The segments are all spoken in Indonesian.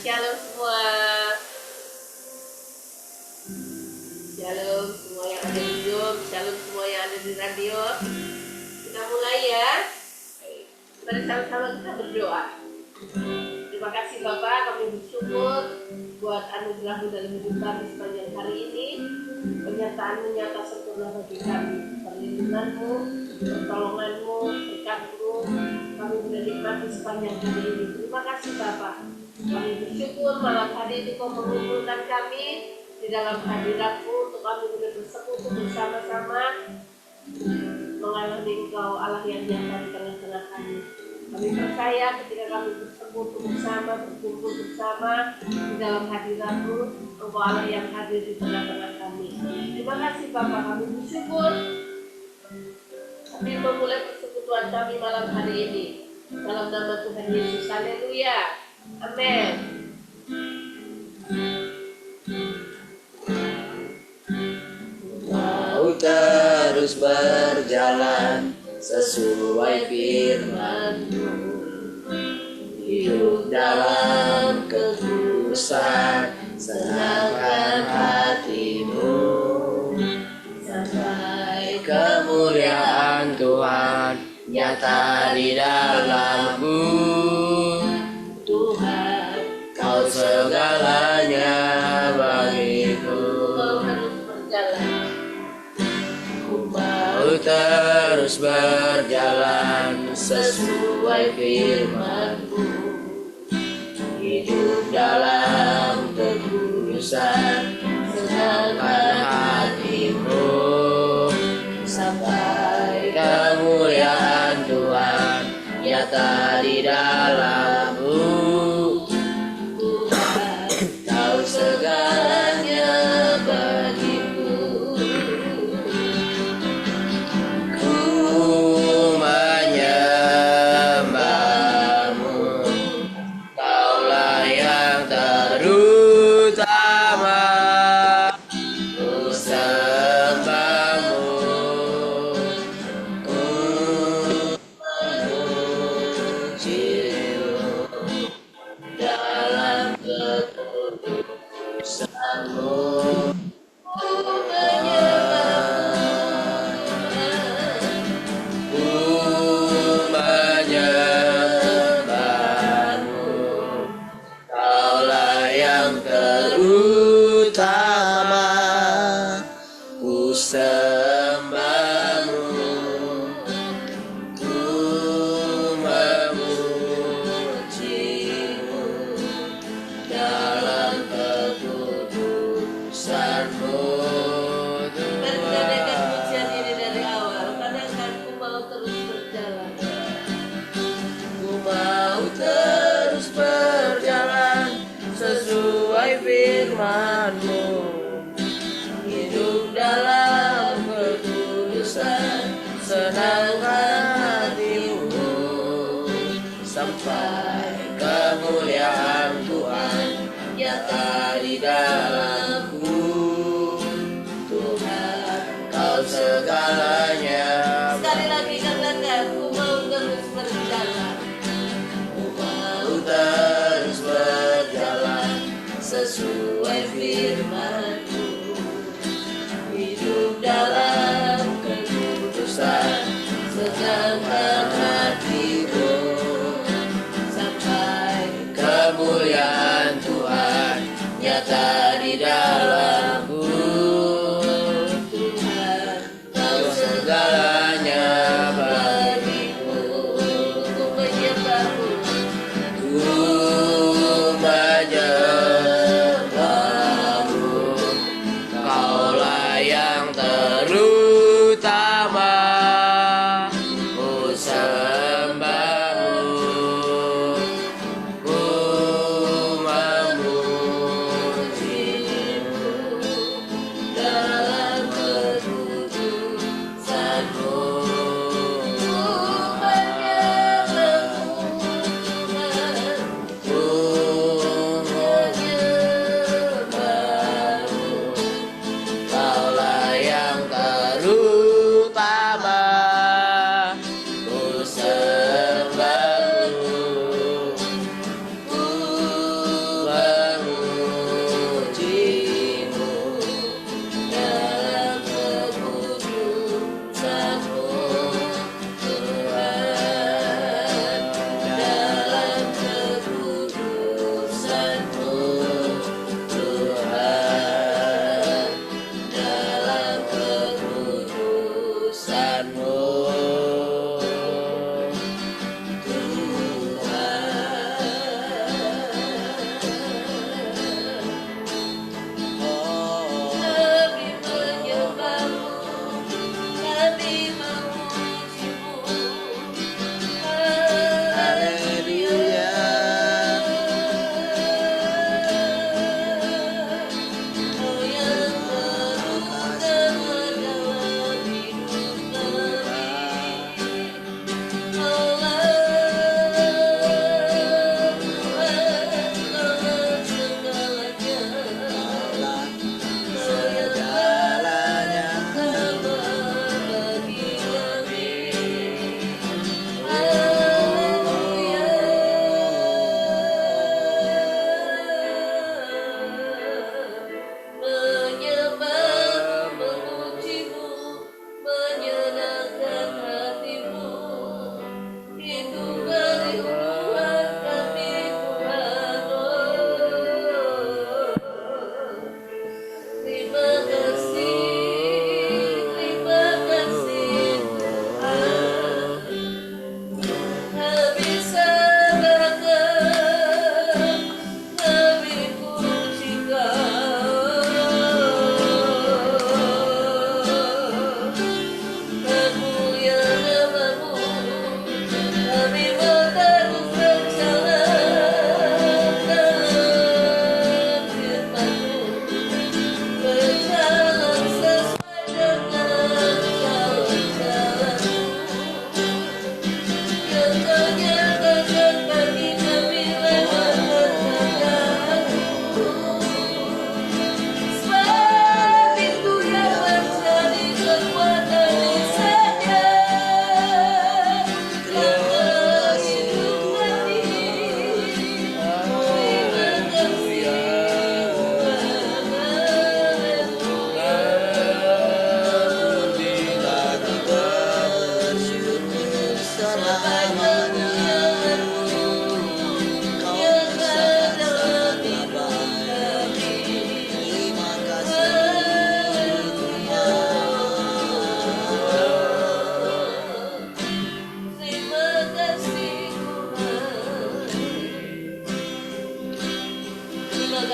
Shalom semua. Shalom semua yang ada di Zoom, shalom semua yang ada di radio. Kita mulai ya. Mari sama-sama kita berdoa. Terima kasih Bapak, kami bersyukur buat anugerah-Mu dalam hidup kami sepanjang hari ini. Penyertaan-Mu nyata sempurna bagi kami. Perlindungan-Mu, pertolongan-Mu, berkat-Mu, kami menikmati sepanjang hari ini. Terima kasih Bapak. Kami bersyukur malam hari ini Kau mengumpulkan kami di dalam hadirat-Mu untuk kami boleh bersekutu bersama-sama mengalami Engkau Allah yang nyata di tengah-tengah kami. Kami percaya ketika kami bersekutu bersama, berkumpul bersama di dalam hadirat-Mu, Engkau Allah yang hadir di tengah-tengah kami. Terima kasih Bapak, kami bersyukur kami memulai persekutuan kami malam hari ini dalam nama Tuhan Yesus. Haleluya. Amin. Mau terus berjalan sesuai firman-Mu, hidup dalam kekudusan, senangkan hati-Mu, sampai kemuliaan Tuhan nyata di dalamku. Tuhan, Kau segalanya bagiku. Mau terus berjalan sesuai firman-Mu, hidup dalam kekudusan, senangkan hati-Mu, sampai kemuliaan Tuhan nyata di dalamku. Tuhan, Kau segalanya bagiku. Ku menyembah-Mu, Kaulah yang terutama. Ku sembah-Mu, ku memuji-Mu dalam kekudusan-Mu. Ku menyembah-Mu, Kaulah yang terutama. Ku sembah-Mu, ku memuji-Mu dalam kekudusan-Mu. Mari kita naikkan pujian ini dari awal. Katakan, ku mau terus berjalan. Ku mau terus berjalan sesuai firman-Mu, hidup dalam kekudusan, senangkan hati-Mu, sampai kemuliaan Tuhan nyata di dalamku. Tuhan, Kau segalanya. Sekali lagi katakan, ku mau terus berjalan. Ku mau terus berjalan sesuai firman-Mu, hidup dalam kekudusan, senangkan hati-Mu, sampai kemuliaan Tuhan nyata di dalamku. Tuhan, Kau segalanya bagiku. Ku menyembah-Mu, Ku menyembah-Mu, Kaulah yang terutama. Ku sembah-Mu, ku memuji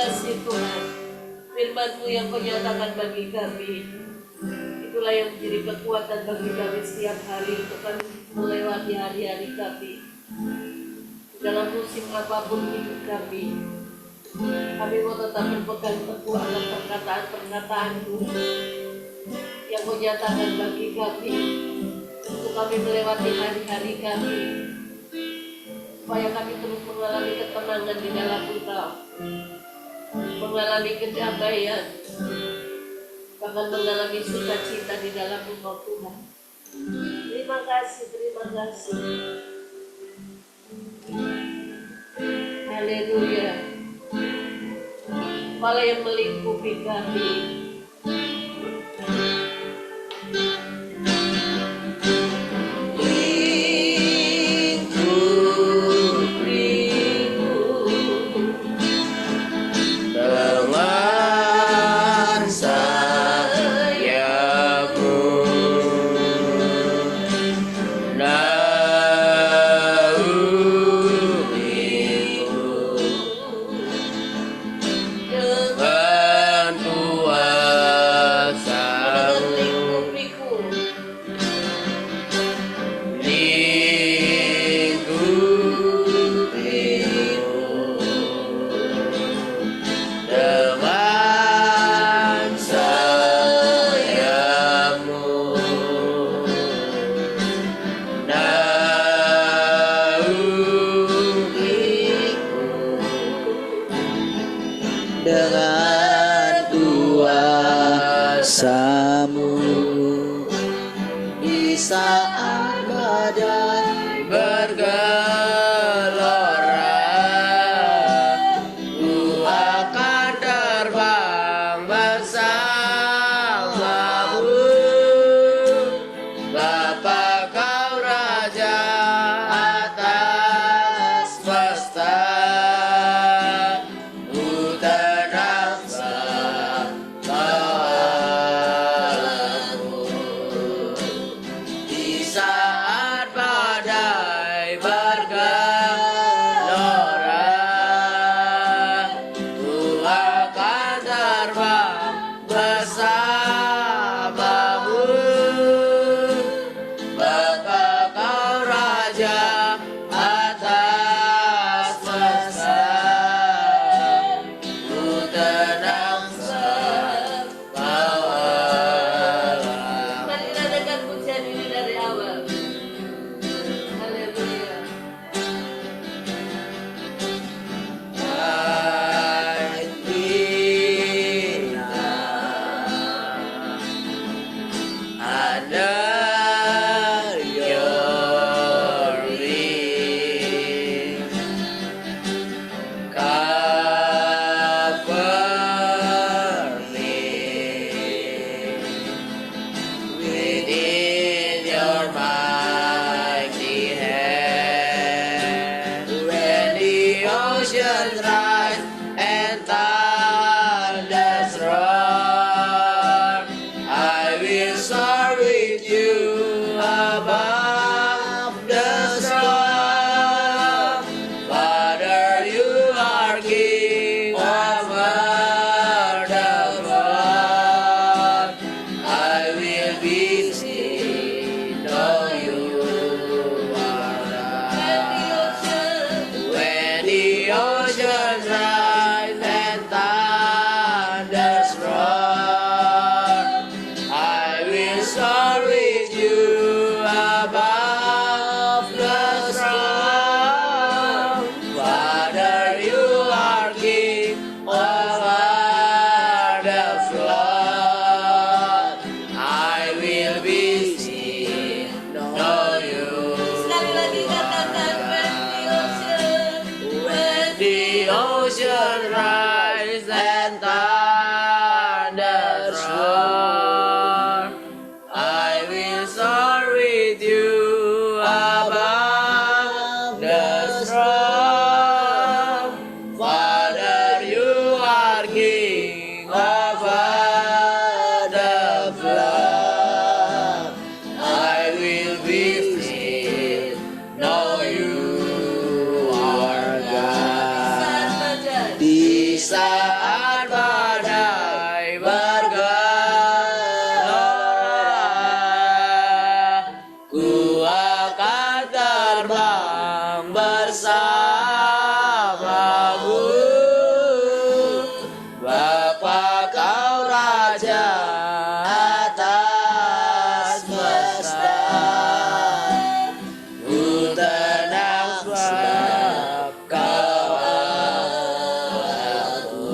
kasih Tuhan. Firman-Mu yang Kau nyatakan bagi kami, itulah yang menjadi kekuatan bagi kami setiap hari untuk kami melewati hari-hari kami. Dalam musim apapun hidup kami mau tetap berpegang teguh akan perkataan-perkataan-Mu yang Kau nyatakan bagi kami, untuk kami melewati hari-hari kami, supaya kami terus mengalami ketenangan di dalam Engkau, mengalami kedamaian, bahkan mengalami sukacita di dalam Engkau Tuhan. Terima kasih, terima kasih. Haleluya. Malah yang melingkupi kami, dengan sayapmu, naungiku dengan kuasa-Mu, dengan sayapmu, naungiku dengan kuasa-Mu. Di saat badai bergelora, ku akan terbang bersama-Mu. Bapa, Kau Raja atas semesta, ku tenang Allahku. Di saat badai bergelora, ku akan terbang bersama-Mu. Bapa, Kau Raja atas semesta, ku tenang Allahku. mari kita dengar pujian ini dari awal. Haleluya. Under your wings, cover me within your mighty hand. When the oceans rise and thunders roar, I will soar with you above the storm. Father, you are King over the world. I will be still, know you are God. When the oceans rise and thunders roar, I will soar with you above the storm. Father, you are King over the flood. I will be still, know you Sekali lagi katakan, when the ocean when the ocean rise and thunders roar, I will soar with you above the storm. Father, you are King over the flood. I will be still, know you are God. saat saja Di saat bersamamu. Bapa kau Raja atas semesta, ku tenang sebab kau Allahku.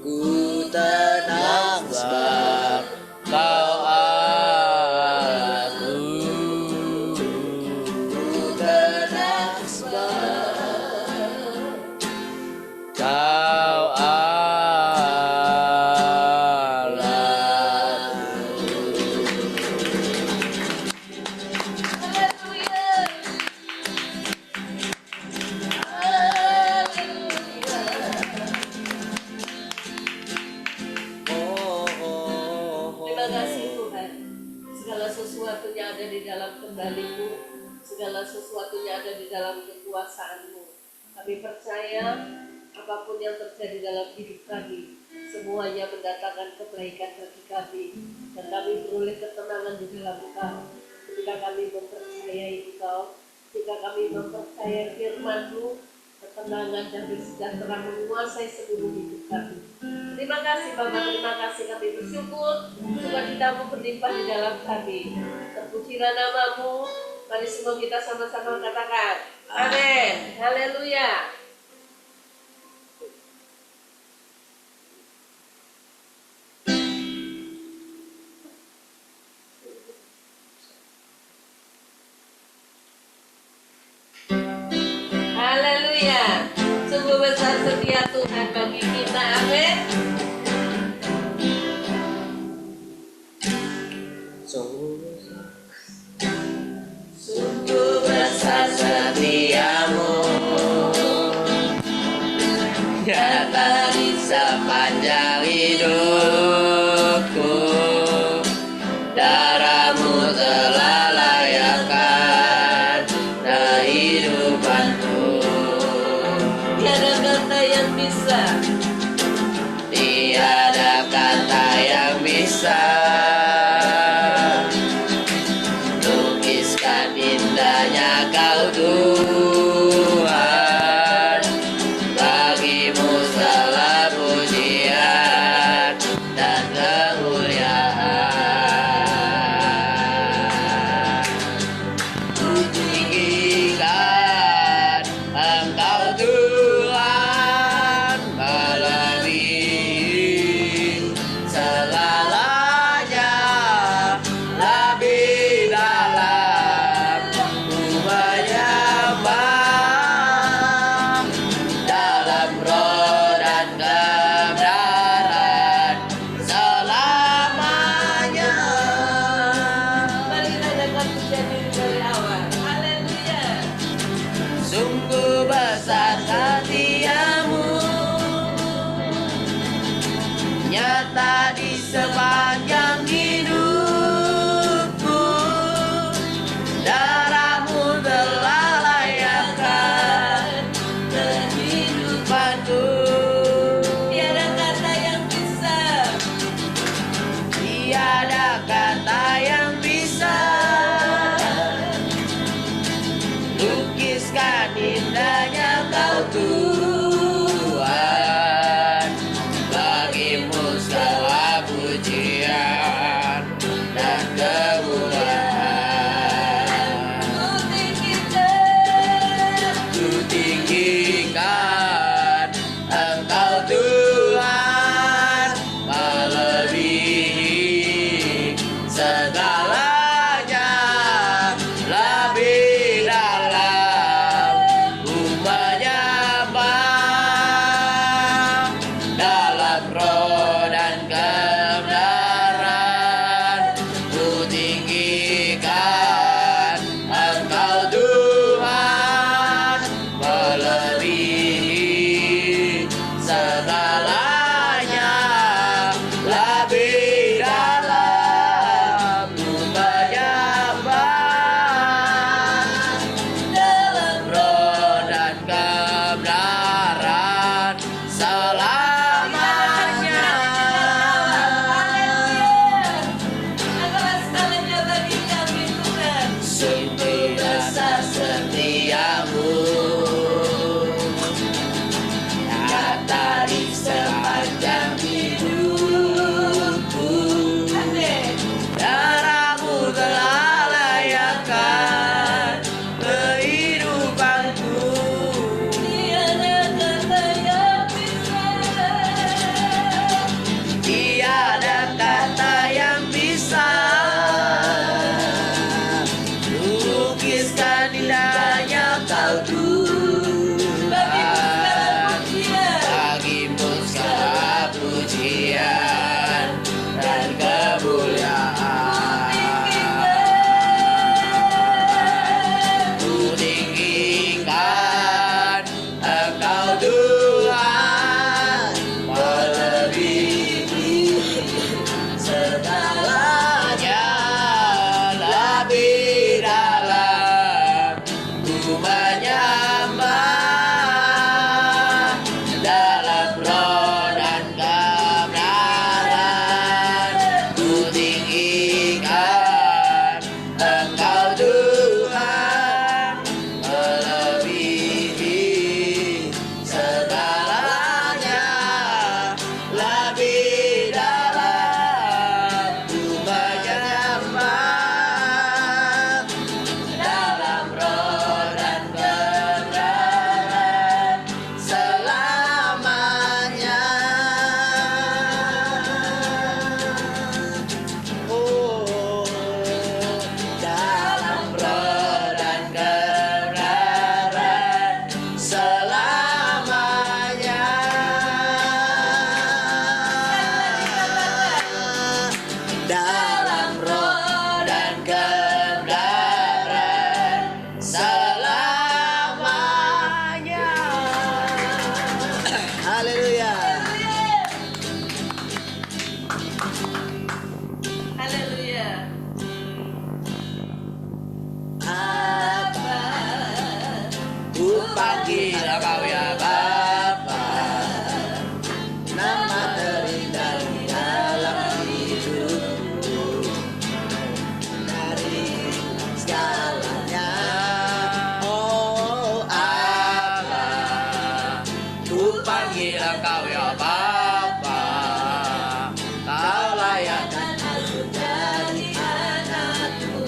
Ku tenang sebab kau Allahku. Ku tenang sebab kau Terima kasih Tuhan. Segala sesuatunya ada di dalam kendali-Mu, segala sesuatunya ada di dalam kekuasaan-Mu. Kami percaya apapun yang terjadi dalam hidup kami, semuanya mendatangkan kebaikan bagi kami, dan kami beroleh ketenangan di dalam Engkau. Ketika kami mempercayai Engkau, ketika kami mempercayai firman-Mu, ketenangan dan sejahtera menguasai seluruh hidup kami. Terima kasih Bapak, terima kasih, kami bersyukur sukacita-Mu berlimpah di dalam kami. Terpujilah nama-Mu. Mari semua kita sama-sama katakan amin, haleluya. Haleluya. Sungguh besar setia Tuhan bagi kita, amin. sungguh besar setiamu, nyata di sepanjang hidupku. Darah-Mu telah layakkan kehidupanku. Tiada kata yang bisa, Tiada kata yang bisa lukiskan indahnya Kau Tuhan. Bagi-Mu segala pujian dan kemuliaan. Ku tinggikan Engkau Tuhan, melebihi segalanya, lebih dalam ku menyembah, dalam roh dan kebenaran selamanya. mari nadakan pujian ini dari awal. Haleluya. Sungguh besar setiamu, nyata di sepanjang hidupku. Darah-Mu telah layakkan kehidupanku. Tiada kata yang bisa, Tiada kata yang bisa lukiskan indahnya Kau Tuhan. Bagi-Mu segala pujian dan kemuliaan. Ku tinggikan Engkau Tuhan, melebihi segalanya, lebih dalam ku menyembah, bagimu segala pujian dan kemuliaan. Ku tinggikan Engkau Tuhan, melebihi segalanya, lebih dalam ku menyembah dalam roh dan kebenaran. Ku tinggikan Engkau Tuhan, melebihi segalanya, lebih dalam ku menyembah dalam roh dan kebenaran selamanya. Oh, dalam roh dan kebenaran selamanya. Dalam roh dan kebenaran selamanya. Haleluya. Haleluya. Apa ku panggil Engkau ya Bapa, nama terindah di dalam hidupku, dari segalanya. Oh, apa ku panggil Engkau ya Bapa, Kau layakkan aku jadi anakku.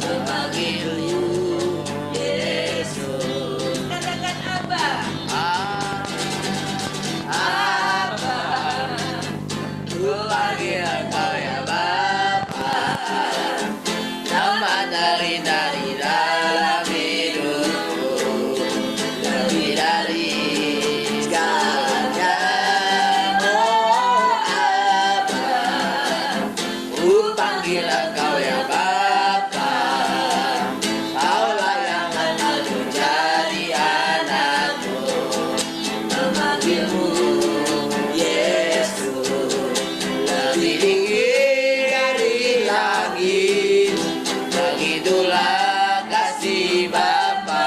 Memanggilmu Yesus. Katakan Abba. Apa ku panggil Engkau ya Bapa, nama terindah di dalam hidupku, lebih dari segalanya. Oh, apa ku panggil Engkau ya Bapa, Kau layakkan aku jadi anakmu. Memanggilmu Yesus, lebih tinggi dari langit, begitulah kasih Bapa,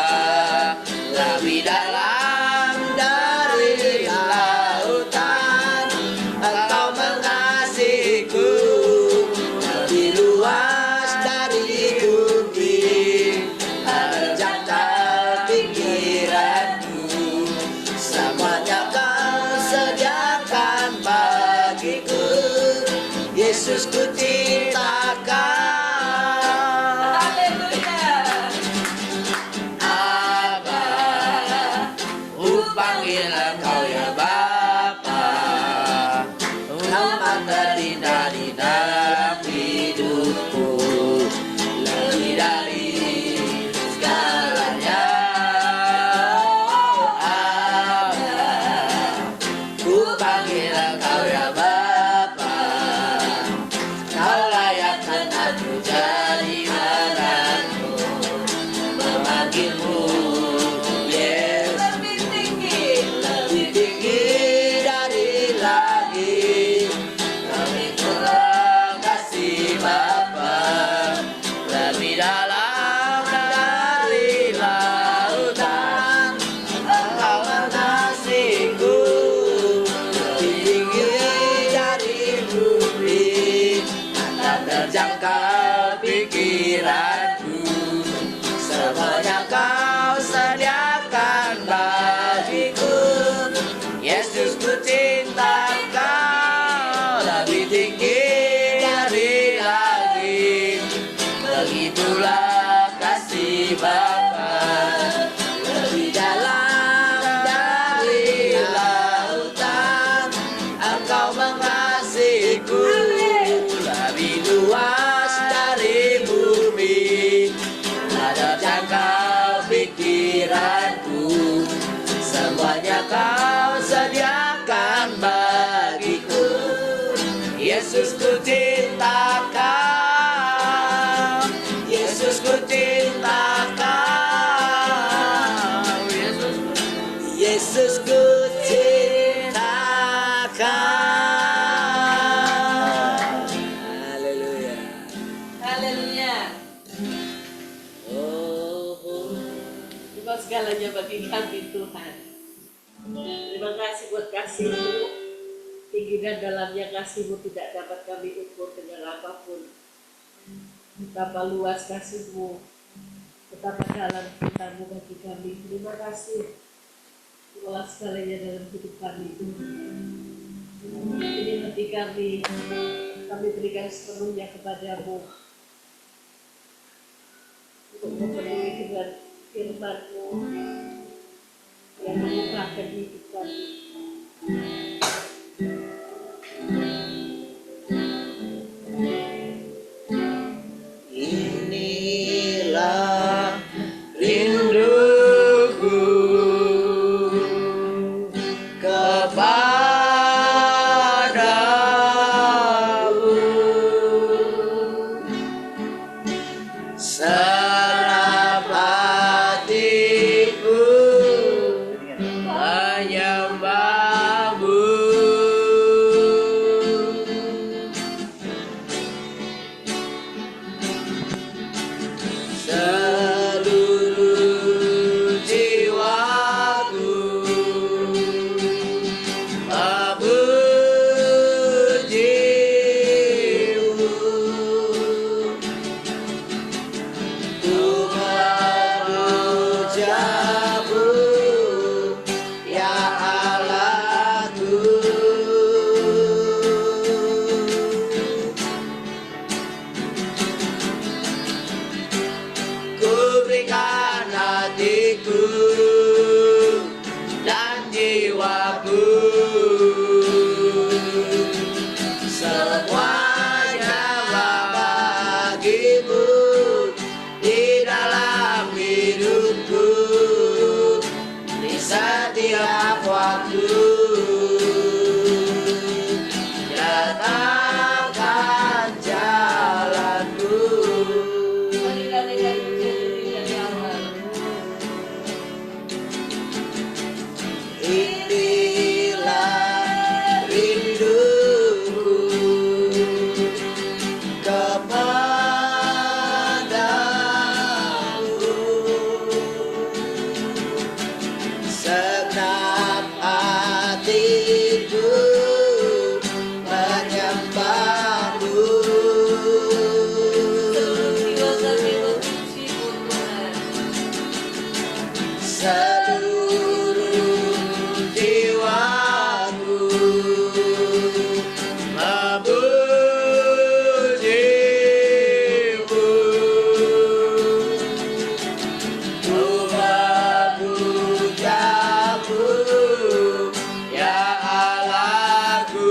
lebih dalam dari lautan. Engkau mengasihiku, lebih luas dari bumi, menjangkau pikiranku. Semuanya Kau sediakan bagiku, Yesus ku cintakan. Haleluya. Apa ku panggil Engkau ya Bapa, nama terindah di dalam hidupku, lebih dari segalanya. Apa ku panggil Engkau ya Bapa, Kau layakkan aku Yesus ku cintakan. Haleluya. Haleluya. Oh, Terima segalanya bagi kami Tuhan. Terima kasih buat kasih-Mu. Tinggi dan dalamnya kasih-Mu tidak dapat kami ukur dengan apapun. Betapa luas kasih-Mu, betapa dalam cinta-Mu bagi kami. Terima kasih. Itulah segalanya dalam hidup kami Tuhan. Ini hati kami berikan sepenuhnya kepada-Mu untuk memenuhi dengan firman-Mu yang membukakan hidup kami. inilah rinduku kepadamu, senap hatiku menyembahmu. Seluruh jiwaku memujimu, ku memujamu, ya Allahku. Ku berikan hatiku dan jiwaku, semuanya bagimu di dalam hidupku, di setiap waktu. Nyatakan jalanku. Marilah dengan puji dari awal. Inilah rinduku kepadamu, senap hatiku menyembahmu. Jiwa kami memuji-Mu Tuhan. Seluruh jiwaku memujimu, ku memujamu, ya Allahku.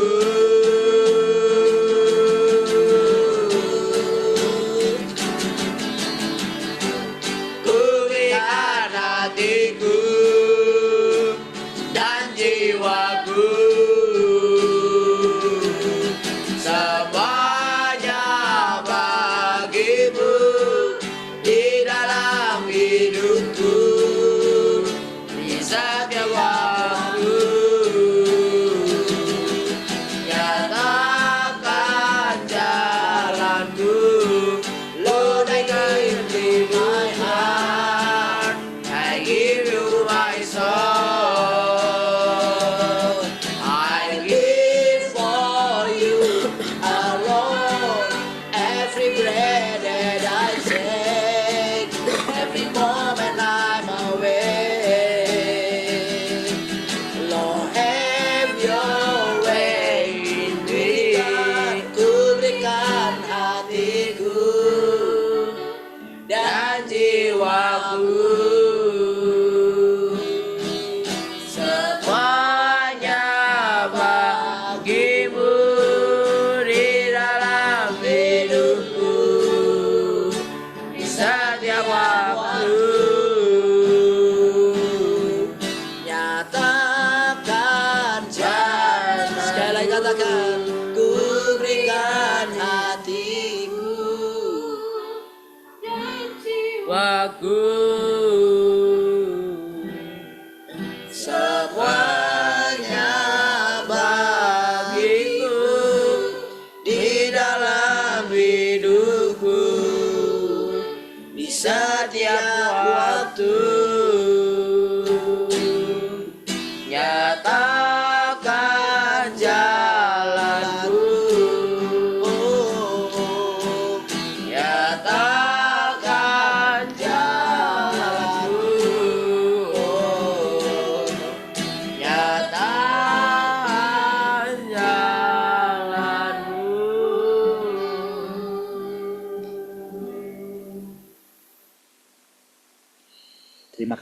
Ku berikan hatiku dan jiwaku, semuanya bagimu di dalam hidupku, di setiap waktu. Nyatakan jalanku. Lord, I give you my heart, I give you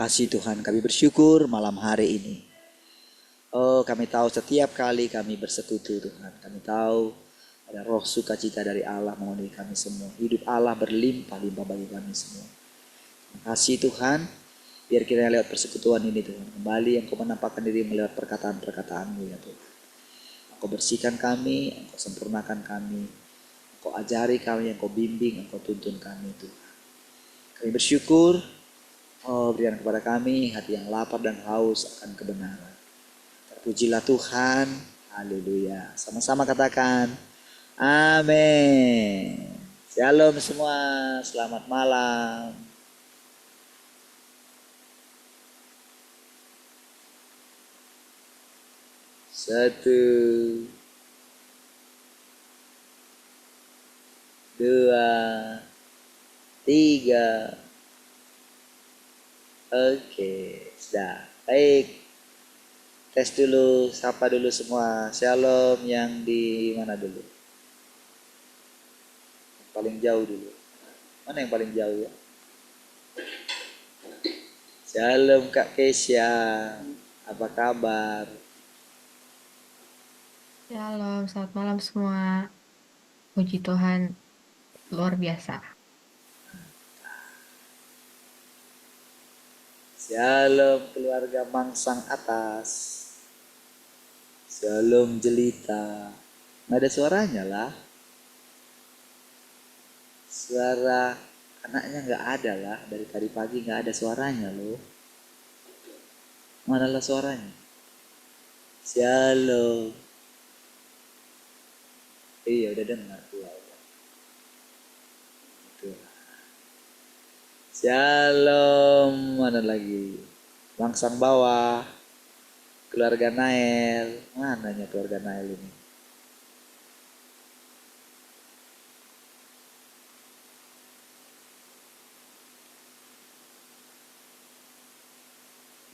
kasih Tuhan, kami bersyukur malam hari ini. Oh, kami tahu setiap kali kami bersekutu Tuhan, kami tahu ada roh sukacita dari Allah memenuhi kami semua. Hidup Allah berlimpah-limpah bagi kami semua. Terima kasih Tuhan, biar kiranya lewat persekutuan ini Tuhan, kembali Engkau menampakkan diri melewat perkataan-perkataan-Mu ya Tuhan. Engkau bersihkan kami, Engkau sempurnakan kami, Engkau ajari kami, Engkau bimbing, Engkau tuntun kami Tuhan. Kami bersyukur, oh berikan kepada kami hati yang lapar dan haus akan kebenaran. Terpujilah Tuhan, haleluya. Sama-sama katakan, amin. Shalom semua, selamat malam. Satu, dua, tiga. Oke, sudah. Baik. Tes dulu, sapa dulu semua. Shalom yang di mana dulu? Yang paling jauh dulu. Mana yang paling jauh ya? Shalom Kak Kesya. Apa kabar? Shalom, selamat malam semua. Puji Tuhan, luar biasa. Shalom keluarga Mangsang Atas. Shalom Jelita. Nggak ada suaranya lah. Suara anaknya nggak ada lah. Dari tadi pagi nggak ada suaranya loh. Manalah suaranya? Shalom. Iya udah dengar pula. Shalom. Mana lagi? Mangsang bawah. Keluarga Nael. Mananya keluarga Nael ini?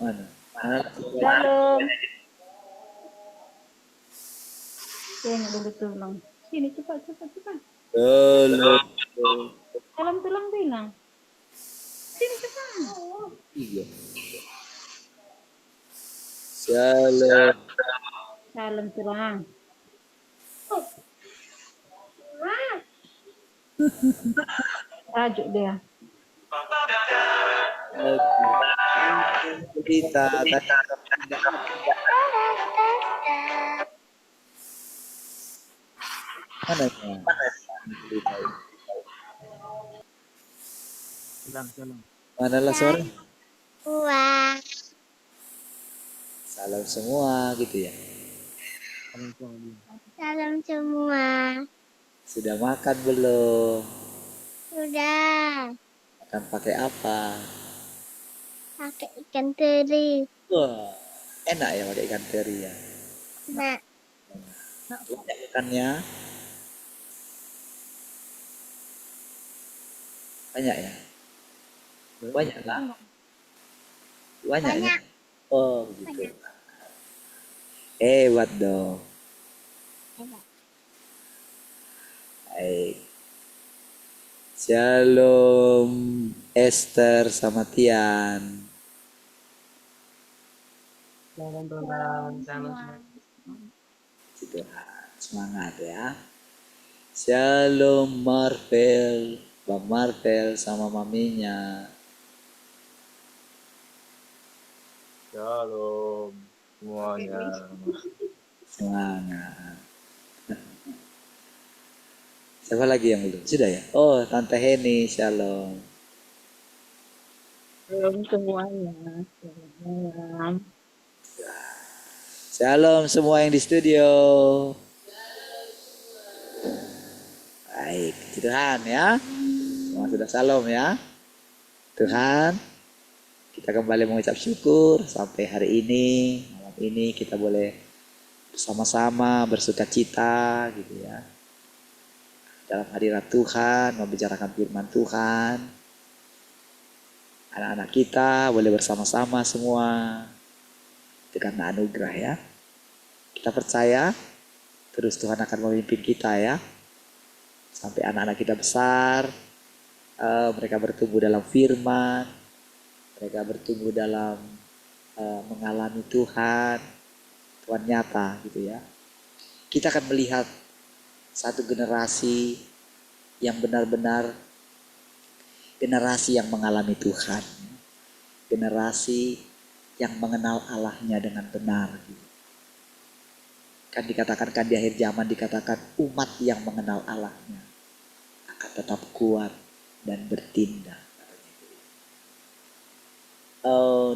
Mana? Shalom. Nggak boleh tulang. Sini cepat. Shalom. Salam tulang bilang. Sini cepat. Iya. Shalom. Salam tulang. Tajuk dia. Kita mana ya? Mana lah suara? Salam semua gitu ya. Salam semua. Sudah makan belum? Sudah. Makan pakai apa? Pakai ikan teri. Wah, enak ya pakai ikan teri ya. Nah, Banyak ikannya. Banyak ya? Banyak lah. Banyak ya? banyak. Oh gitu. Hebat dong. Baik. Shalom Esther sama Tian. Gitu. Semangat ya. Shalom Marvel, Bang Marvel sama maminya. Shalom semuanya. Semangat. Siapa lagi yang belum? Sudah ya? Oh, Tante Heni, shalom. Shalom semuanya. Selamat malam. Shalom semua yang di studio. Baik, puji Tuhan ya. Semua sudah shalom ya. Tuhan, kita kembali mengucap syukur sampai hari ini, malam ini kita boleh bersama-sama bersuka cita gitu ya. Dalam hadirat Tuhan, membicarakan firman Tuhan. Anak-anak kita boleh bersama-sama semua. Itu karena anugerah ya. Kita percaya terus Tuhan akan memimpin kita ya. Sampai anak-anak kita besar, mereka bertumbuh dalam firman, mereka bertumbuh dalam mengalami Tuhan nyata gitu ya. Kita akan melihat satu generasi yang benar-benar generasi yang mengalami Tuhan, generasi yang mengenal Allahnya dengan benar. Kan dikatakan kan di akhir zaman dikatakan umat yang mengenal Allahnya akan tetap kuat dan bertindak.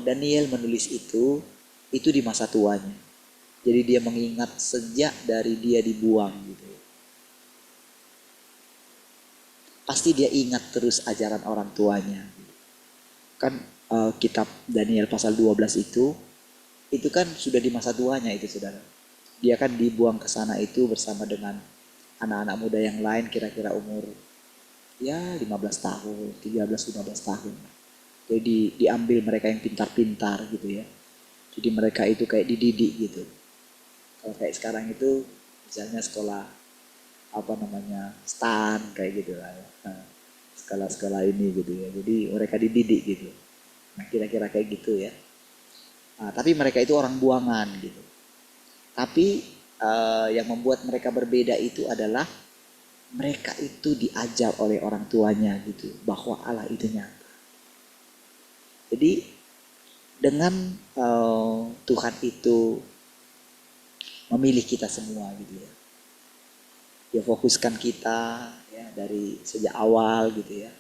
Daniel menulis itu di masa tuanya. Jadi dia mengingat sejak dari dia dibuang gitu. Pasti dia ingat terus ajaran orang tuanya. Kan kitab Daniel pasal 12 itu kan sudah di masa tuanya itu saudara. Dia kan dibuang ke sana itu bersama dengan anak-anak muda yang lain kira-kira umur ya 15 tahun, 13-15 tahun. Jadi diambil mereka yang pintar-pintar gitu ya. Jadi mereka itu kayak dididik gitu. Kalau kayak sekarang itu misalnya sekolah STAN kayak gitu lah ya. Nah, sekolah-sekolah ini gitu ya. Jadi mereka dididik gitu. Nah kira-kira kayak gitu ya. Nah, tapi mereka itu orang buangan gitu. Tapi yang membuat mereka berbeda itu adalah mereka itu diajar oleh orang tuanya gitu. Bahwa Allah itu nyata. Jadi dengan Tuhan itu memilih kita semua gitu ya. Dia fokuskan kita ya dari sejak awal gitu ya.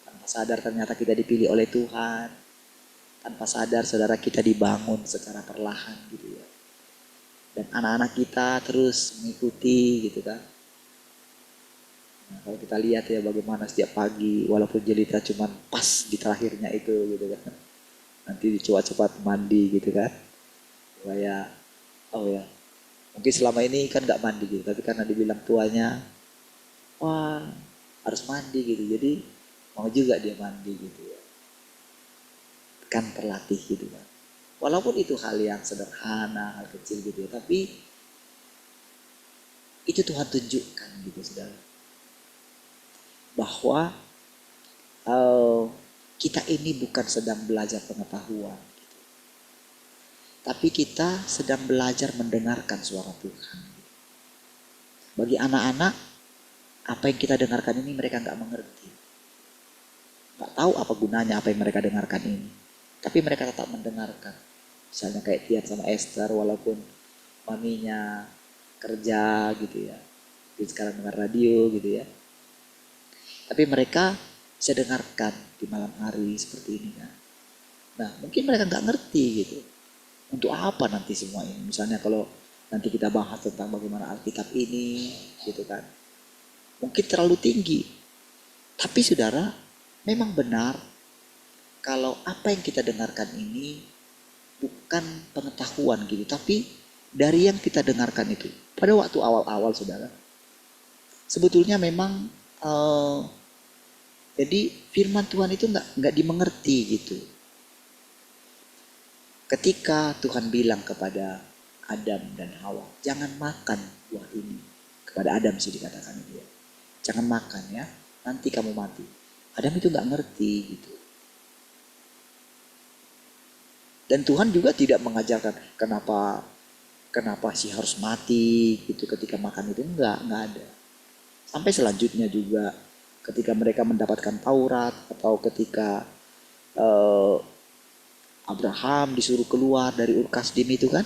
Tanpa sadar ternyata kita dipilih oleh Tuhan. Tanpa sadar saudara kita dibangun secara perlahan gitu ya. Dan anak-anak kita terus mengikuti gitu kan. Nah, kalau kita lihat ya bagaimana setiap pagi walaupun jelita cuma pas di terakhirnya itu gitu kan. Nanti cepat-cepat mandi gitu kan. Supaya mungkin selama ini kan gak mandi gitu. Tapi karena dibilang tuanya wah harus mandi gitu. Jadi mau juga dia mandi gitu ya. Kan terlatih gitu kan. Walaupun itu hal yang sederhana, hal kecil gitu ya. Tapi itu Tuhan tunjukkan gitu saudara. Bahwa kita ini bukan sedang belajar pengetahuan. Gitu. Tapi kita sedang belajar mendengarkan suara Tuhan. Bagi anak-anak, apa yang kita dengarkan ini mereka gak mengerti. Gak tahu apa gunanya apa yang mereka dengarkan ini. Tapi mereka tetap mendengarkan. Misalnya kayak Tian sama Esther walaupun maminya kerja gitu ya. Jadi sekarang dengar radio gitu ya. Tapi mereka bisa dengarkan di malam hari seperti ini kan. Nah mungkin mereka gak ngerti gitu. Untuk apa nanti semua ini. Misalnya kalau nanti kita bahas tentang bagaimana Alkitab ini gitu kan. Mungkin terlalu tinggi. Tapi saudara memang benar. Kalau apa yang kita dengarkan ini bukan pengetahuan gitu. Tapi dari yang kita dengarkan itu. Pada waktu awal-awal saudara. Sebetulnya memang jadi firman Tuhan itu nggak dimengerti gitu. Ketika Tuhan bilang kepada Adam dan Hawa, jangan makan buah ini. Kepada Adam sih dikatakan itu ya. Jangan makan ya, nanti kamu mati. Adam itu nggak ngerti gitu. Dan Tuhan juga tidak mengajarkan kenapa sih harus mati gitu ketika makan itu nggak ada. Sampai selanjutnya juga ketika mereka mendapatkan Taurat atau ketika Abraham disuruh keluar dari Ur Kasdim itu kan,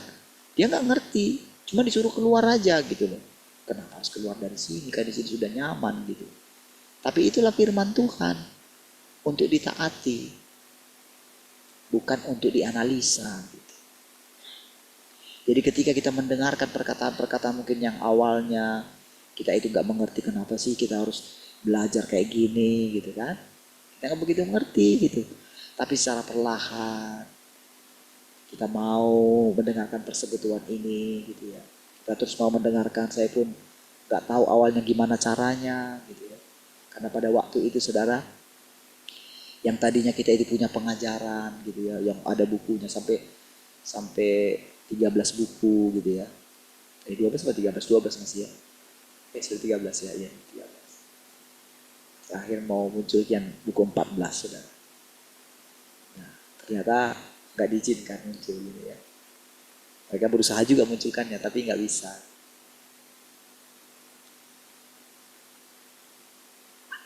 dia nggak ngerti, cuma disuruh keluar aja gitu loh. Kenapa harus keluar dari sini? Kan di sini sudah nyaman gitu. Tapi itulah firman Tuhan untuk ditaati, bukan untuk dianalisa. Gitu. Jadi ketika kita mendengarkan perkataan-perkataan mungkin yang awalnya kita itu nggak mengerti kenapa sih kita harus belajar kayak gini gitu kan. Kita nggak begitu mengerti gitu. Tapi secara perlahan kita mau mendengarkan persekutuan ini gitu ya. Kita terus mau mendengarkan, saya pun nggak tahu awalnya gimana caranya gitu ya. Karena pada waktu itu saudara, yang tadinya kita itu punya pengajaran gitu ya, yang ada bukunya sampai 13 buku gitu ya. 12 atau 12 masih ya. Sudah 13 ya, 13. Terakhir mau muncul yang buku 14 saudara. Nah, ternyata nggak diizinkan muncul gitu ya. Mereka berusaha juga munculkannya tapi nggak bisa.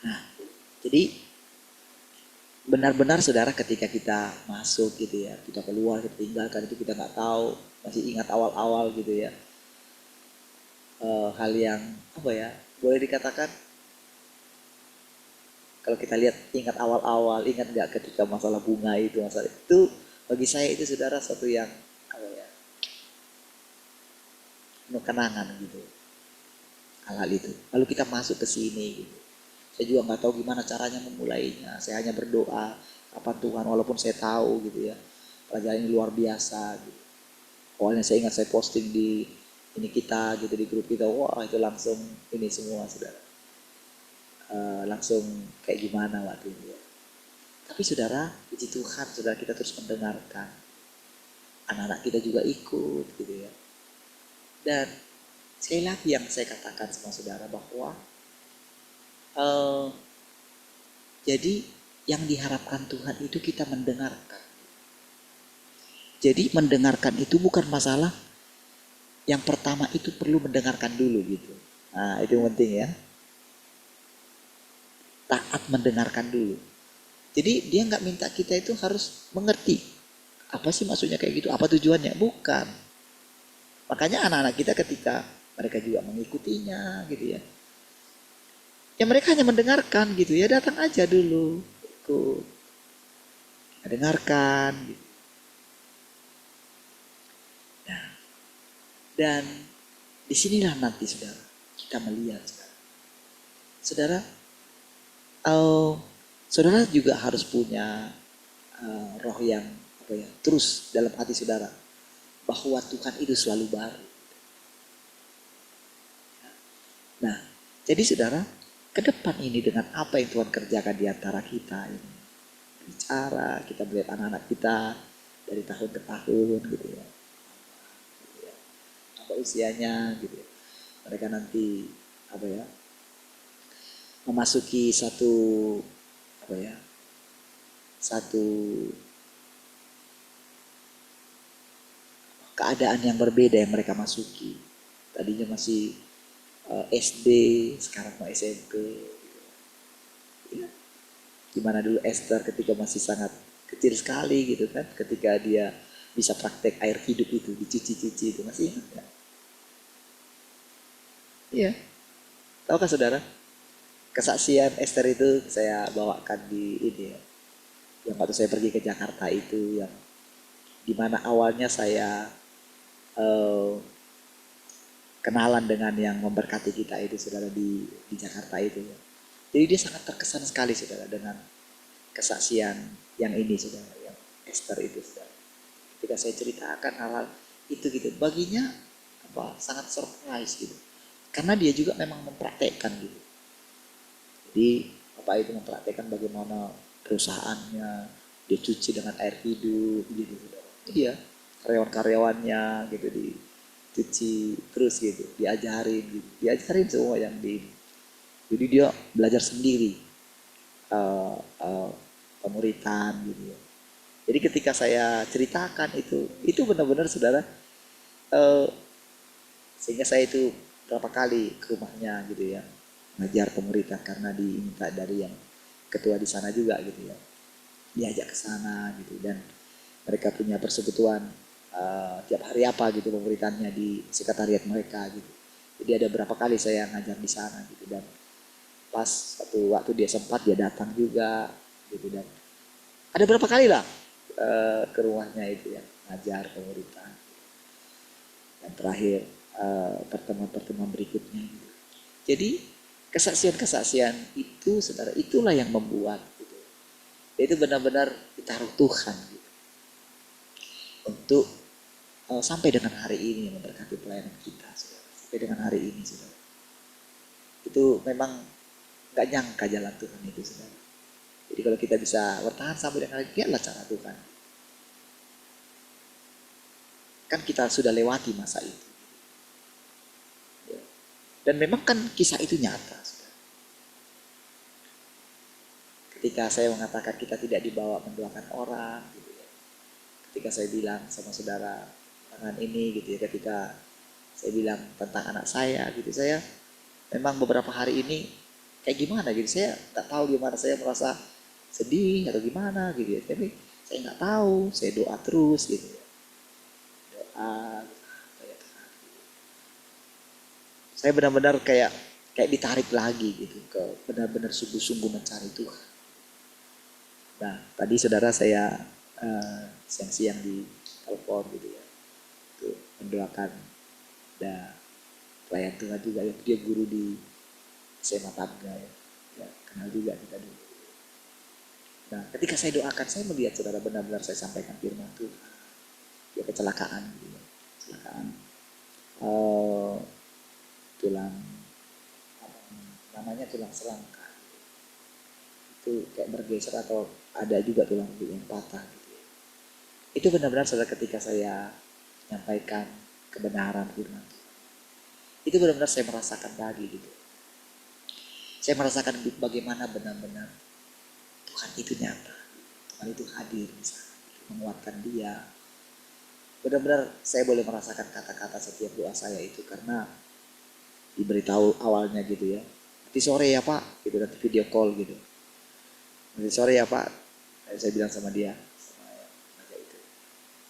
Nah, jadi benar-benar saudara ketika kita masuk gitu ya, kita keluar, kita tinggalkan itu kita nggak tahu, masih ingat awal-awal gitu ya. Hal yang apa ya, boleh dikatakan kalau kita lihat ingat awal-awal, ingat nggak ketika masalah bunga itu, masalah itu bagi saya itu saudara suatu yang apa ya, penuh kenangan gitu, hal-hal itu. Lalu kita masuk ke sini gitu. Saya juga nggak tahu gimana caranya memulainya. Saya hanya berdoa, kapan Tuhan, walaupun saya tahu gitu ya, pelajaran ini luar biasa gitu. Awalnya saya ingat saya posting di ini kita gitu, di grup kita, wah itu langsung ini semua saudara. Langsung kayak gimana waktu itu ya. Tapi saudara, puji Tuhan saudara, kita terus mendengarkan. Anak-anak kita juga ikut gitu ya. Dan sekali lagi yang saya katakan sama saudara bahwa jadi yang diharapkan Tuhan itu kita mendengarkan. Jadi mendengarkan itu bukan masalah. Yang pertama itu perlu mendengarkan dulu gitu. Nah itu yang penting ya. Taat mendengarkan dulu. Jadi dia nggak minta kita itu harus mengerti. Apa sih maksudnya kayak gitu? Apa tujuannya? Bukan. Makanya anak-anak kita ketika mereka juga mengikutinya gitu ya. Ya mereka hanya mendengarkan gitu ya, datang aja dulu. Ikut. Dengarkan gitu. Nah, dan disinilah nanti saudara, kita melihat saudara. Saudara juga harus punya roh yang apa ya, terus dalam hati saudara. Bahwa Tuhan itu selalu baru. Nah, jadi saudara, ke depan ini dengan apa yang Tuhan kerjakan di antara kita ini. Bicara, kita melihat anak-anak kita dari tahun ke tahun gitu ya. Apa usianya gitu ya. Mereka nanti apa ya, memasuki satu apa ya, satu keadaan yang berbeda yang mereka masuki. Tadinya masih SD, sekarang mau SMP. Ya. Gimana dulu Esther ketika masih sangat kecil sekali gitu kan, ketika dia bisa praktek air hidup itu, dicuci-cuci itu, masih ingat nggak? Iya, tahukah saudara? Kesaksian Esther itu saya bawakan di ini ya, yang waktu saya pergi ke Jakarta itu, yang dimana awalnya saya kenalan dengan yang memberkati kita itu saudara di Jakarta itu ya. Jadi dia sangat terkesan sekali saudara dengan kesaksian yang ini saudara, yang Esther itu saudara. Ketika saya ceritakan hal-hal itu gitu, baginya apa, sangat surprise gitu, karena dia juga memang mempraktekkan gitu. Jadi Bapak itu mempraktekkan bagaimana perusahaannya, dia cuci dengan air hidup gitu. Iya, karyawan-karyawannya gitu dicuci terus gitu, diajarin semua yang di. Jadi dia belajar sendiri pemuritan gitu ya. Jadi ketika saya ceritakan itu benar-benar saudara, sehingga saya itu berapa kali ke rumahnya gitu ya, ngajar pemuritan karena diminta dari yang ketua di sana juga gitu ya, diajak ke sana gitu. Dan mereka punya persekutuan tiap hari apa gitu pemuritannya di sekretariat mereka gitu. Jadi ada berapa kali saya ngajar di sana gitu, dan pas satu waktu dia sempat dia datang juga gitu, dan ada berapa kali lah ke rumahnya itu ya, ngajar pemuritan. Dan terakhir pertemuan-pertemuan berikutnya gitu. Jadi kesaksian-kesaksian itu saudara, itulah yang membuat gitu. Itu benar-benar ditaruh Tuhan gitu. Untuk sampai dengan hari ini memberkati pelayanan kita saudara. Sampai dengan hari ini saudara. Itu memang gak nyangka jalan Tuhan itu saudara. Jadi kalau kita bisa bertahan sampai dengan hari ini, lihatlah cara Tuhan. Kan kita sudah lewati masa itu. Dan memang kan kisah itu nyata. Ketika saya mengatakan kita tidak dibawa mendoakan orang, gitu ya. ketika saya bilang sama saudara dengan ini gitu ya, ketika saya bilang tentang anak saya gitu, saya memang beberapa hari ini kayak gimana gitu, saya nggak tahu gimana, saya merasa sedih atau gimana gitu ya, tapi saya nggak tahu, saya doa terus gitu ya, doa, saya benar-benar kayak ditarik lagi gitu ke benar-benar sungguh-sungguh mencari Tuhan. Nah tadi saudara saya siang-siang di telepon gitu ya, tuh mendoakan ada pelayan Tuhan juga ya, dia guru di SMA Tabga ya, kenal juga kita dulu. Nah ketika saya doakan, saya melihat saudara benar-benar saya sampaikan firman Tuhan, dia kecelakaan gitu ya, kecelakaan tulang namanya tulang selangka, itu kayak bergeser atau ada juga tulang rusuk yang patah gitu ya. Itu benar-benar saudara ketika saya menyampaikan kebenaran firman Tuhan, itu benar-benar saya merasakan lagi gitu. Saya merasakan bagaimana benar-benar Tuhan itu nyata, Tuhan itu hadir di sana, menguatkan dia. Benar-benar saya boleh merasakan kata-kata setiap doa saya itu karena diberitahu awalnya gitu ya, nanti sore ya Pak, gitu, nanti video call gitu, nanti sore ya Pak, saya bilang sama dia, sama itu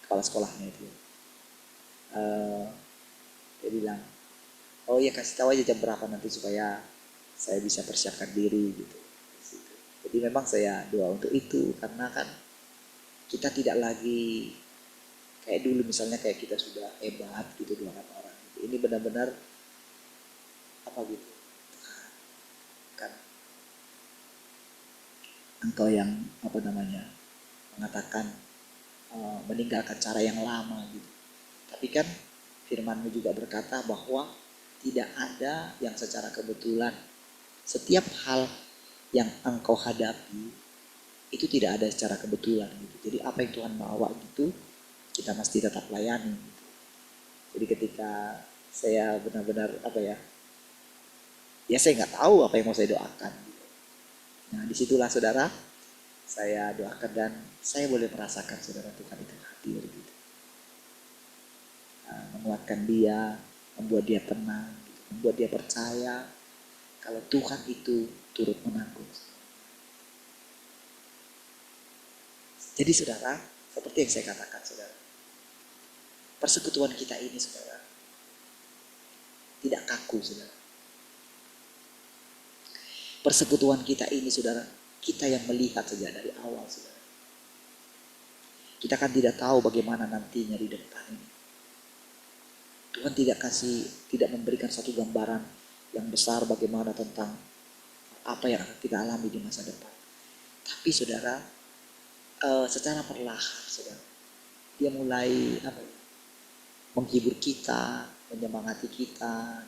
kepala sekolahnya itu, dia bilang, oh ya kasih tahu aja jam berapa nanti supaya saya bisa persiapkan diri gitu. Jadi memang saya doa untuk itu karena kan kita tidak lagi kayak dulu misalnya kayak kita sudah hebat gitu doakan orang. Ini benar-benar apa gitu, kan engkau yang apa namanya mengatakan meninggalkan cara yang lama gitu. Tapi kan firman-Mu juga berkata bahwa tidak ada yang secara kebetulan. Setiap hal yang engkau hadapi itu tidak ada secara kebetulan gitu. Jadi apa yang Tuhan bawa gitu kita mesti tetap layani gitu. Jadi ketika saya benar-benar apa ya saya nggak tahu apa yang mau saya doakan gitu. Nah disitulah saudara saya doakan dan saya boleh merasakan saudara Tuhan itu hadir gitu. Menguatkan dia, membuat dia tenang gitu. Membuat dia percaya kalau Tuhan itu turut menanggung. Jadi saudara, seperti yang saya katakan saudara, persekutuan kita ini saudara, tidak kaku saudara. Persekutuan kita ini saudara, kita yang melihat saja dari awal saudara. Kita kan tidak tahu bagaimana nantinya di depan ini. Tuhan tidak memberikan satu gambaran yang besar bagaimana tentang apa yang akan kita alami di masa depan. Tapi saudara, secara perlahan saudara, dia mulai menghibur kita, menyemangati kita,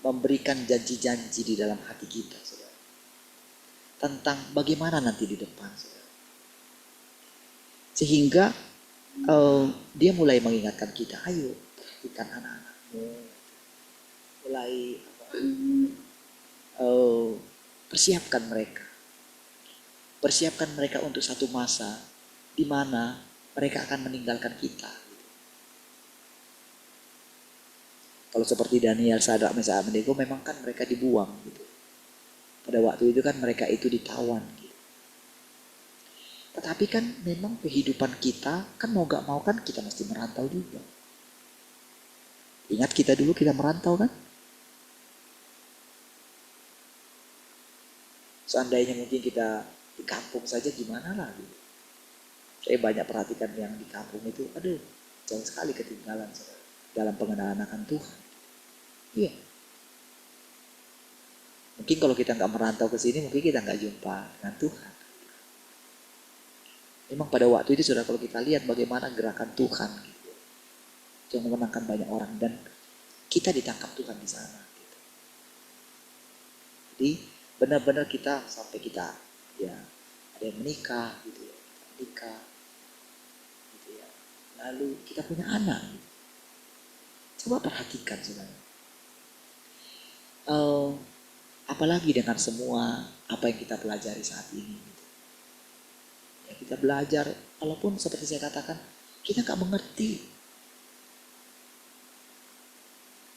memberikan janji-janji di dalam hati kita saudara, tentang bagaimana nanti di depan saudara. Sehingga dia mulai mengingatkan kita, ayo perhatikan anak-anakmu, mulai persiapkan mereka untuk satu masa di mana mereka akan meninggalkan kita. Kalau seperti Daniel, Sadrak, Mesak, Abednego memang kan mereka dibuang gitu. Pada waktu itu kan mereka itu ditawan gitu. Tetapi kan memang kehidupan kita kan mau gak mau kan kita mesti merantau juga. Ingat kita dulu kita merantau kan? Seandainya mungkin kita di kampung saja gimana lah gitu. Saya banyak perhatikan yang di kampung itu, aduh jauh sekali ketinggalan saudara, dalam pengenalan akan Tuhan. Iya. Mungkin kalau kita nggak merantau ke sini, mungkin kita nggak jumpa dengan Tuhan. Memang pada waktu itu saudara kalau kita lihat bagaimana gerakan Tuhan gitu, yang memenangkan banyak orang dan kita ditangkap Tuhan di sana. Gitu. Jadi benar-benar kita sampai kita ya ada yang menikah gitu ya, menikah gitu ya. Lalu kita punya anak. Gitu. Coba perhatikan saudara. Apalagi dengan semua apa yang kita pelajari saat ini. Gitu. Ya, kita belajar, walaupun seperti saya katakan, kita nggak mengerti.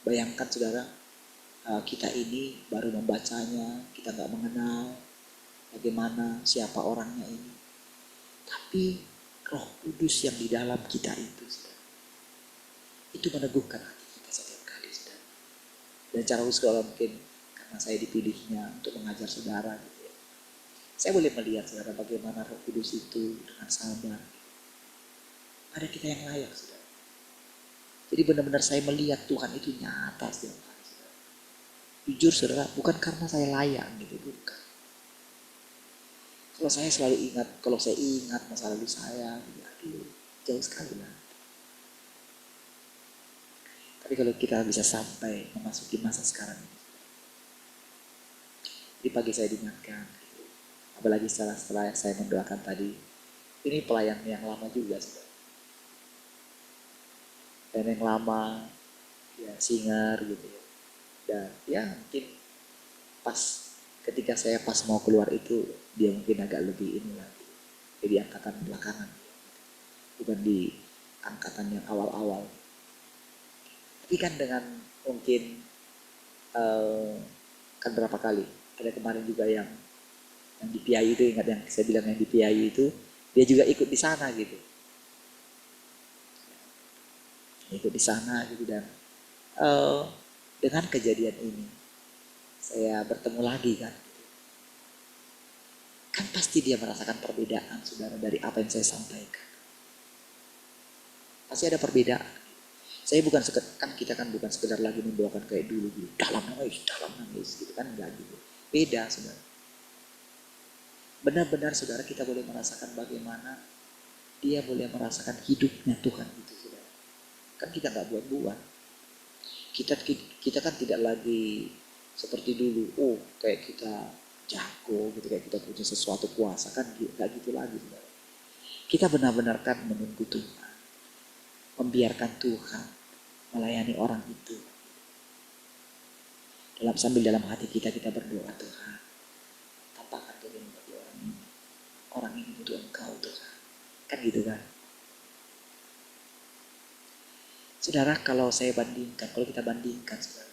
Bayangkan saudara, kita ini baru membacanya, kita nggak mengenal bagaimana siapa orangnya ini. Tapi Roh Kudus yang di dalam kita itu, saudara, itu meneguhkan hati kita setiap kali, saudara. Dan cara khusus kalau mungkin karena saya dipilihnya untuk mengajar saudara, gitu ya. Saya boleh melihat saudara bagaimana Roh Kudus itu dengan sabar. Ada kita yang layak, saudara. Jadi benar-benar saya melihat Tuhan itu nyata setiap hari, saudara. Jujur saudara, bukan karena saya layak gitu, bukan. Kalau saya selalu ingat, kalau saya ingat masa lalu saya, gitu, aduh, jauh sekali lah. Tapi kalau kita bisa sampai memasuki masa sekarang ini, di pagi saya diingatkan, gitu. Apalagi setelah saya mendoakan tadi, ini pelayan yang lama juga, saudara. Dan yang lama, ya singer gitu ya. Dan ya mungkin pas ketika saya pas mau keluar itu, dia mungkin agak lebih ini lagi. Jadi angkatan belakangan, bukan di angkatan yang awal-awal. Tapi kan dengan mungkin kan berapa kali, ada kemarin juga yang di PIU itu, ingat yang saya bilang yang di PIU itu, dia juga ikut di sana gitu. Ikut di sana gitu, dan dengan kejadian ini saya bertemu lagi kan. Kan pasti dia merasakan perbedaan saudara dari apa yang saya sampaikan. Pasti ada perbedaan. Saya bukan kan kita kan bukan sekedar lagi mendoakan kayak dulu gitu. Dalam nangis gitu kan, enggak gitu. Beda saudara. Benar-benar saudara kita boleh merasakan bagaimana dia boleh merasakan hidupnya Tuhan itu saudara. Kan kita nggak buat-buat. Kita kan tidak lagi seperti dulu, kayak kita jago gitu, kayak kita punya sesuatu kuasa, kan nggak gitu lagi saudara. Kita benar-benar kan menunggu Tuhan, membiarkan Tuhan melayani orang itu. Sambil dalam hati kita berdoa, Tuhan, tampakkan Tuhan bagi orang ini. Orang ini butuh Engkau Tuhan. Kan gitu kan. Saudara, kalau kita bandingkan saudara,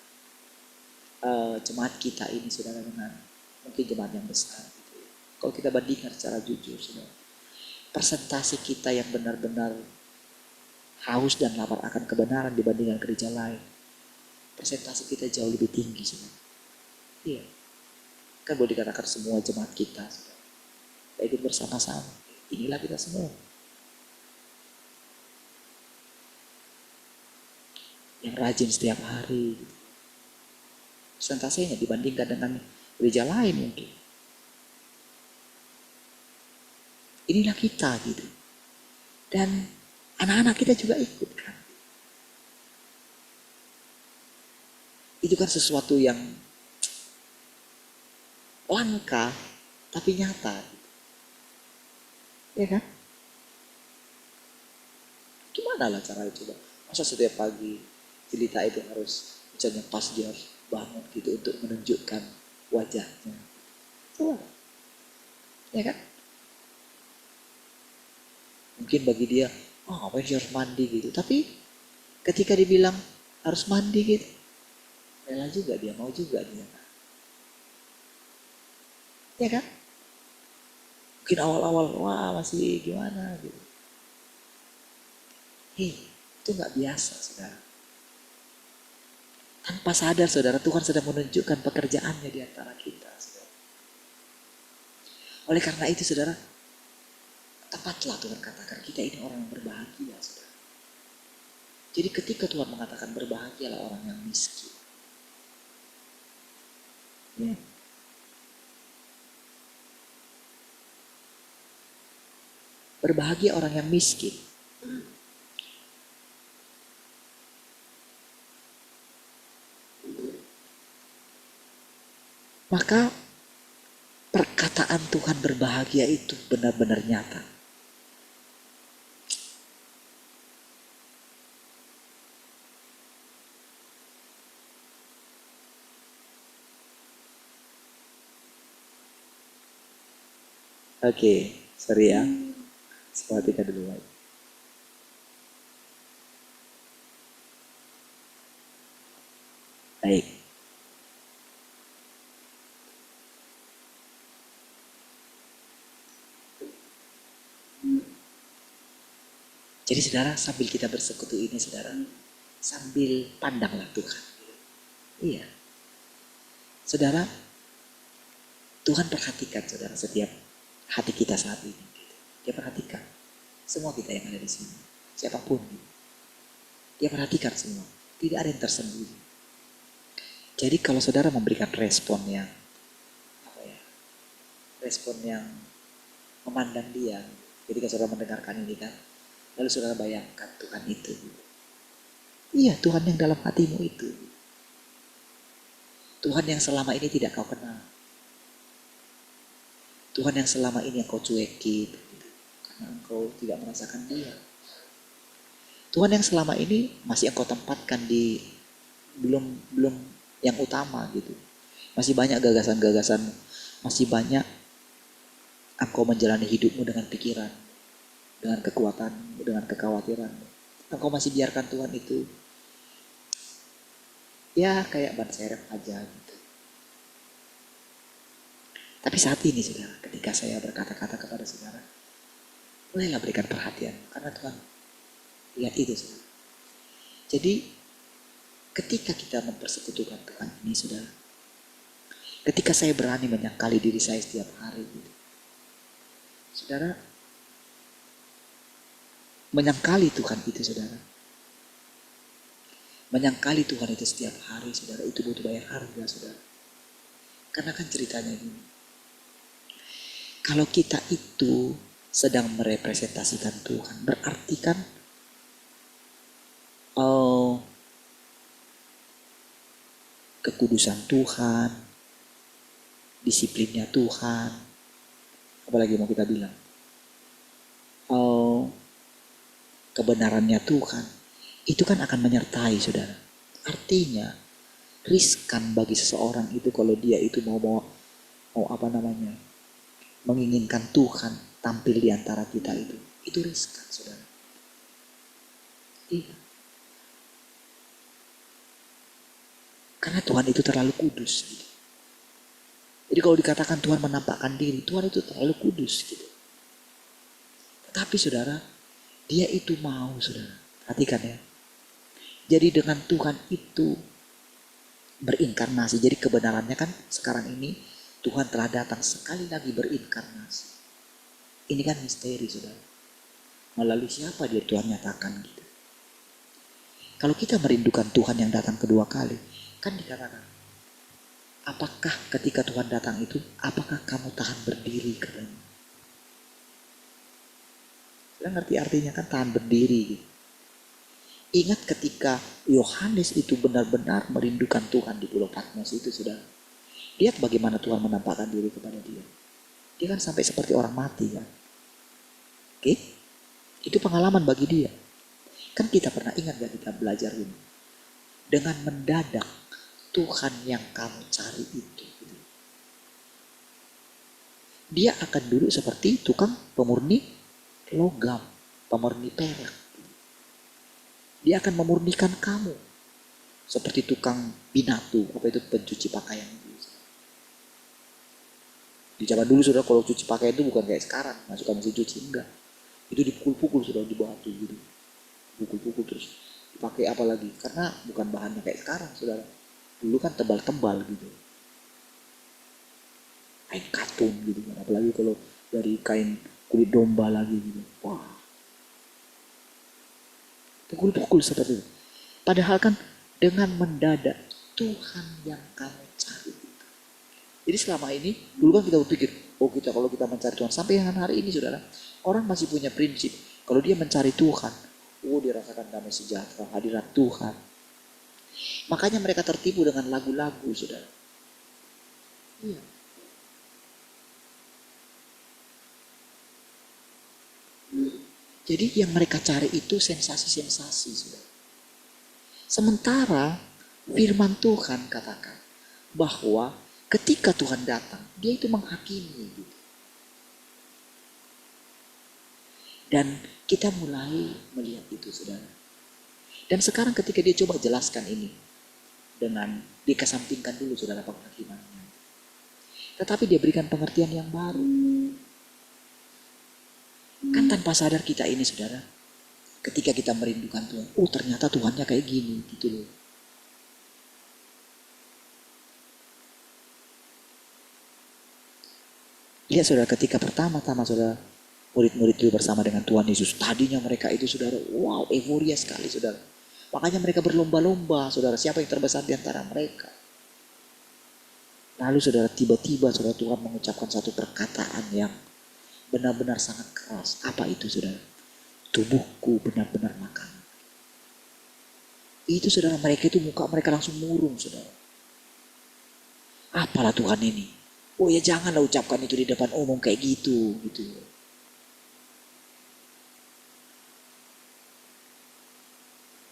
jemaat kita ini saudara dengan mungkin jemaat yang besar gitu ya. Kalau kita bandingkan secara jujur saudara, persentase kita yang benar-benar haus dan lapar akan kebenaran dibandingkan gereja lain, persentase kita jauh lebih tinggi saudara. Iya, kan boleh dikatakan semua jemaat kita saudara, kita ikut bersama-sama. Inilah kita semua yang rajin setiap hari gitu. Persentasenya dibandingkan dengan gereja lain mungkin. Inilah kita gitu. Dan anak-anak kita juga ikut kan. Itu kan sesuatu yang langka tapi nyata gitu. Ya kan? Gimana lah cara itu coba? Masa setiap pagi cerita itu harus misalnya pas dia harus bangun gitu untuk menunjukkan wajahnya. Coba. Ya kan? Mungkin bagi dia, ngapain sih harus mandi gitu. Tapi ketika dibilang harus mandi gitu, rela juga dia, mau juga dia. Ya kan? Mungkin awal-awal, masih gimana gitu. Itu gak biasa saudara. Tanpa sadar saudara, Tuhan sedang menunjukkan pekerjaannya di antara kita saudara. Oleh karena itu saudara, tepatlah Tuhan katakan kita ini orang yang berbahagia saudara. Jadi ketika Tuhan mengatakan berbahagialah orang yang miskin. Ya. Berbahagia orang yang miskin. Maka perkataan Tuhan berbahagia itu benar-benar nyata. Oke, sorry ya. Perhatikan dulu baik. Baik. Jadi saudara, sambil kita bersekutu ini saudara, sambil pandanglah Tuhan. Iya. Saudara, Tuhan perhatikan saudara setiap hati kita saat ini. Dia perhatikan semua kita yang ada di sini. Siapapun. Dia perhatikan semua. Tidak ada yang tersembunyi. Jadi kalau saudara memberikan respon yang respon yang memandang dia, ketika saudara mendengarkan ini kan, lalu saudara bayangkan Tuhan itu. Iya, Tuhan yang dalam hatimu itu. Tuhan yang selama ini tidak kau kenal. Tuhan yang selama ini kau cuekin, karena engkau tidak merasakan dia. Tuhan yang selama ini masih engkau tempatkan di belum yang utama gitu. Masih banyak gagasan-gagasan, masih banyak engkau menjalani hidupmu dengan pikiran, dengan kekuatan, dengan kekhawatiran. Engkau masih biarkan Tuhan itu ya kayak ban serep aja gitu. Tapi saat ini saudara, ketika saya berkata-kata kepada saudara, mulailah berikan perhatian karena Tuhan lihat itu saudara. Jadi ketika kita mempersekutukan Tuhan ini saudara, ketika saya berani menyangkali diri saya setiap hari gitu, saudara, menyangkali Tuhan itu saudara, menyangkali Tuhan itu setiap hari saudara, itu butuh bayar harga saudara. Karena kan ceritanya gini, kalau kita itu sedang merepresentasikan Tuhan, berarti kan kekudusan Tuhan, disiplinnya Tuhan, apalagi mau kita bilang, kebenarannya Tuhan, itu kan akan menyertai saudara. Artinya riskan bagi seseorang itu kalau dia itu mau menginginkan Tuhan tampil di antara kita itu riskan saudara. Iya. Karena Tuhan itu terlalu kudus gitu. Jadi kalau dikatakan Tuhan menampakkan diri, Tuhan itu terlalu kudus gitu. Tetapi saudara, dia itu mau saudara, perhatikan ya. Jadi dengan Tuhan itu berinkarnasi. Jadi kebenarannya kan sekarang ini Tuhan telah datang sekali lagi berinkarnasi. Ini kan misteri saudara. Melalui siapa dia Tuhan nyatakan gitu. Kalau kita merindukan Tuhan yang datang kedua kali, kan dikatakan, apakah ketika Tuhan datang itu, apakah kamu tahan berdiri katanya. Saya ngerti artinya kan tahan berdiri gitu. Ingat ketika Yohanes itu benar-benar merindukan Tuhan di Pulau Patmos itu sudah. Lihat bagaimana Tuhan menampakkan diri kepada dia. Dia kan sampai seperti orang mati kan. Oke? Itu pengalaman bagi dia. Kan kita pernah ingat gak kita belajar ini. Dengan mendadak Tuhan yang kamu cari itu. Dia akan duduk seperti tukang pemurni logam, pemurni perak. Dia akan memurnikan kamu. Seperti tukang pinatu, apa itu pencuci pakaian. Di zaman dulu sudah kalau cuci pakaian itu bukan kayak sekarang, masukkan mesin cuci, enggak. Itu dipukul-pukul sudah di batu gitu. Pukul-pukul terus dipakai apa lagi? Karena bukan bahannya kayak sekarang, saudara. Dulu kan tebal-tebal gitu. Kain katun gitu kan. Apalagi kalau dari kain kulit domba lagi gitu. Wah. Pukul-pukul seperti itu. Padahal kan dengan mendadak Tuhan yang kamu cari itu. Jadi selama ini dulu kan kita berpikir, oh kita kalau kita mencari Tuhan sampai hari ini saudara, orang masih punya prinsip kalau dia mencari Tuhan, oh dia rasakan damai sejahtera, hadirat Tuhan. Makanya mereka tertipu dengan lagu-lagu saudara. Iya. Jadi yang mereka cari itu sensasi-sensasi saudara. Sementara firman Tuhan katakan bahwa ketika Tuhan datang, dia itu menghakimi gitu. Dan kita mulai melihat itu, saudara. Dan sekarang ketika dia coba jelaskan ini, dengan dikesampingkan dulu saudara penghakimannya. Tetapi dia berikan pengertian yang baru. Kan tanpa sadar kita ini saudara, ketika kita merindukan Tuhan, oh ternyata Tuhannya kayak gini gitu loh. Lihat saudara, ketika pertama-tama saudara murid-murid itu bersama dengan Tuhan Yesus, tadinya mereka itu saudara, wow, euforia sekali saudara. Makanya mereka berlomba-lomba saudara, siapa yang terbesar di antara mereka. Lalu saudara, tiba-tiba saudara Tuhan mengucapkan satu perkataan yang benar-benar sangat keras. Apa itu saudara? Tubuhku benar-benar makan. Itu saudara, mereka itu muka mereka langsung murung saudara. Apalah Tuhan ini? Oh ya janganlah ucapkan itu di depan umum kayak gitu.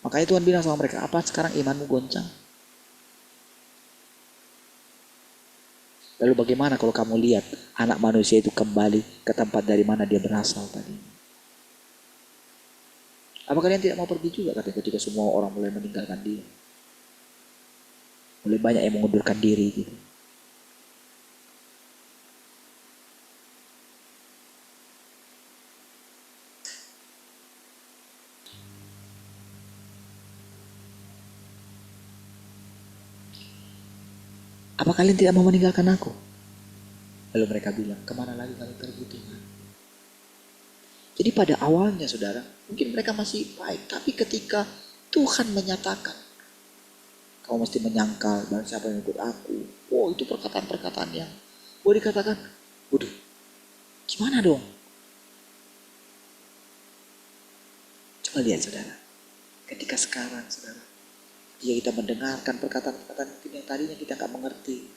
Makanya Tuhan bilang sama mereka, apa sekarang imanmu goncang? Lalu bagaimana kalau kamu lihat anak manusia itu kembali ke tempat dari mana dia berasal tadi? Apa kalian tidak mau pergi juga katanya ketika semua orang mulai meninggalkan dia? Mulai banyak yang mengundurkan diri gitu. Apa kalian tidak mau meninggalkan aku? Lalu mereka bilang, kemana lagi kami pergi Tuhan? Jadi pada awalnya saudara, mungkin mereka masih baik. Tapi ketika Tuhan menyatakan, kamu mesti menyangkal barang siapa yang ikut aku. Oh itu perkataan-perkataan yang boleh dikatakan, waduh, gimana dong? Coba lihat saudara, ketika sekarang saudara, ketika kita mendengarkan perkataan-perkataan mungkin yang tadinya kita gak mengerti.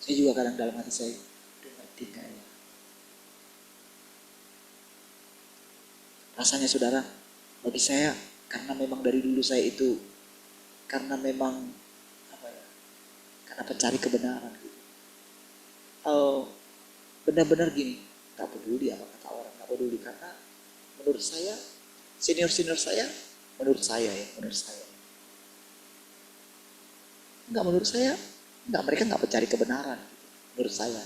Saya juga kadang dalam hati saya, udah ngerti kayaknya. Rasanya saudara, bagi saya, karena memang dari dulu saya itu, karena memang, karena pencari kebenaran gitu. Benar-benar gini, gak peduli apa kata orang, gak peduli. Karena menurut saya, senior-senior saya, menurut saya. Enggak, menurut saya, mereka enggak pencari kebenaran, menurut saya.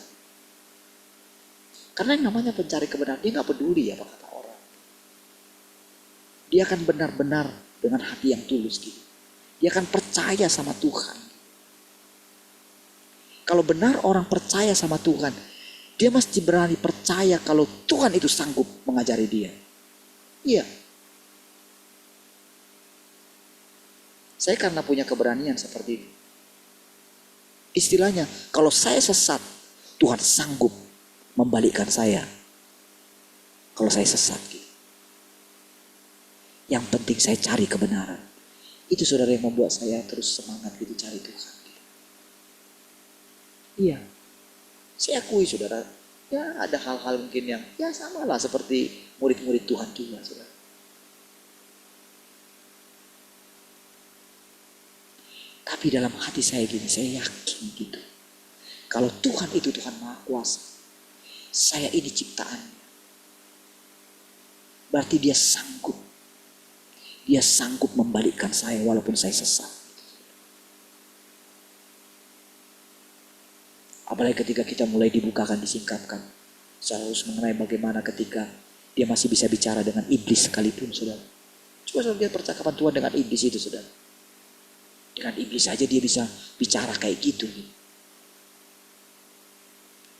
Karena yang namanya pencari kebenaran, dia enggak peduli apa kata orang. Dia akan benar-benar dengan hati yang tulus gitu. Dia akan percaya sama Tuhan. Kalau benar orang percaya sama Tuhan, dia mesti berani percaya kalau Tuhan itu sanggup mengajari dia. Iya. Saya karena punya keberanian seperti ini. Istilahnya, kalau saya sesat, Tuhan sanggup membalikkan saya. Kalau saya sesat gitu. Yang penting saya cari kebenaran. Itu saudara yang membuat saya terus semangat gitu cari Tuhan. Gitu. Iya. Saya akui saudara, ya ada hal-hal mungkin yang ya samalah seperti murid-murid Tuhan juga saudara. Tapi dalam hati saya gini, saya yakin gitu. Kalau Tuhan itu Tuhan Maha Kuasa, saya ini ciptaannya. Berarti dia sanggup. Dia sanggup membalikkan saya walaupun saya sesat. Apalagi ketika kita mulai dibukakan, disingkapkan. Saya harus mengenai bagaimana ketika dia masih bisa bicara dengan iblis sekalipun, saudara. Coba saudara lihat percakapan Tuhan dengan iblis itu, saudara. Dengan iblis saja dia bisa bicara kayak gitu.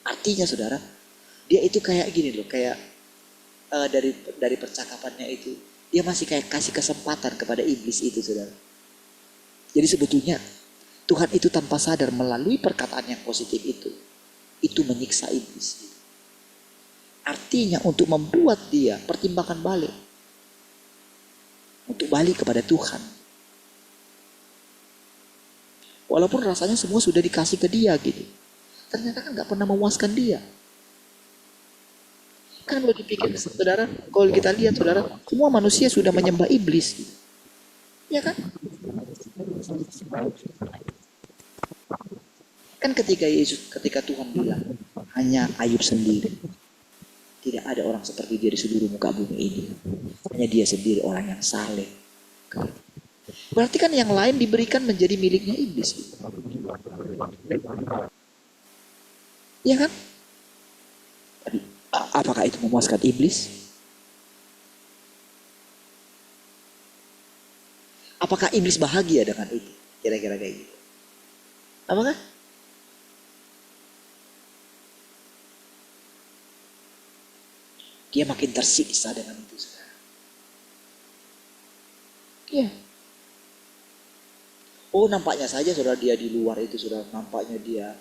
Artinya saudara, dia itu kayak gini loh, kayak dari percakapannya itu, dia masih kayak kasih kesempatan kepada iblis itu saudara. Jadi sebetulnya Tuhan itu tanpa sadar melalui perkataan yang positif itu menyiksa iblis. Artinya untuk membuat dia pertimbangkan balik. Untuk balik kepada Tuhan. Walaupun rasanya semua sudah dikasih ke dia gitu. Ternyata kan gak pernah memuaskan dia. Kan kalau dipikir saudara, kalau kita lihat saudara, semua manusia sudah menyembah iblis gitu. Ya kan? Kan ketika Tuhan bilang, hanya Ayub sendiri. Tidak ada orang seperti dia di seluruh muka bumi ini. Hanya dia sendiri orang yang saleh. Berarti kan yang lain diberikan menjadi miliknya iblis. Iya kan? Tapi apakah itu memuaskan iblis? Apakah iblis bahagia dengan itu? Kira-kira kayak gitu. Apakah? Dia makin tersiksa dengan itu sekarang. Iya. Oh, nampaknya saja saudara dia di luar itu sudah nampaknya dia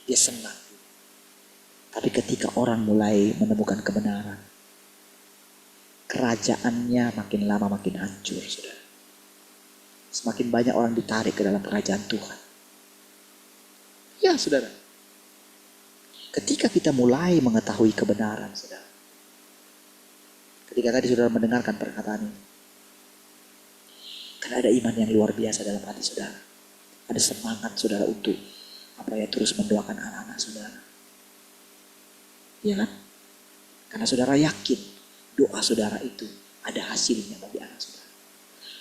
dia senang. Tapi ketika orang mulai menemukan kebenaran, kerajaannya makin lama makin hancur, saudara. Semakin banyak orang ditarik ke dalam kerajaan Tuhan. Ya, saudara. Ketika kita mulai mengetahui kebenaran, saudara. Ketika tadi saudara mendengarkan perkataan ini. Karena ada iman yang luar biasa dalam hati saudara. Ada semangat saudara untuk terus mendoakan anak-anak saudara. Iya kan? Karena saudara yakin doa saudara itu ada hasilnya bagi anak saudara.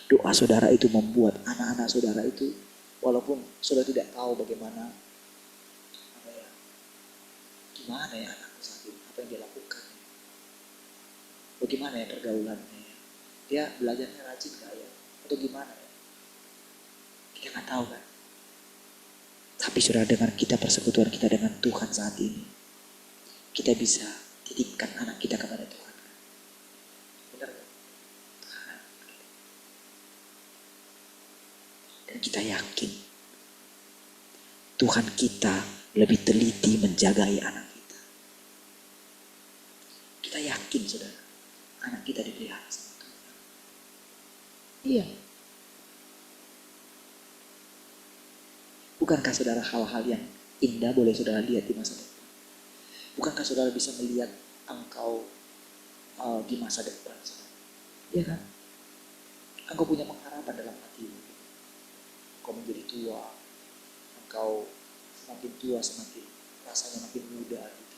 Doa saudara itu membuat anak-anak saudara itu, walaupun saudara tidak tahu bagaimana ya anakku saat ini, apa yang dia lakukan, bagaimana ya pergaulannya, dia belajarnya rajin gak ya, atau gimana ya, kita gak tahu kan. Tapi saudara, dengan kita persekutuan kita dengan Tuhan saat ini, kita bisa titipkan anak kita kepada Tuhan. Benar kan? Dan kita yakin Tuhan kita lebih teliti menjagai anak kita. Kita yakin saudara, anak kita dipelihara sama Tuhan. Iya. Bukankah saudara hal-hal yang indah boleh saudara lihat di masa depan? Bukankah saudara bisa melihat engkau di masa depan? Iya kan? Engkau punya pengharapan dalam hatimu. Engkau menjadi tua. Engkau semakin tua semakin rasanya makin muda gitu.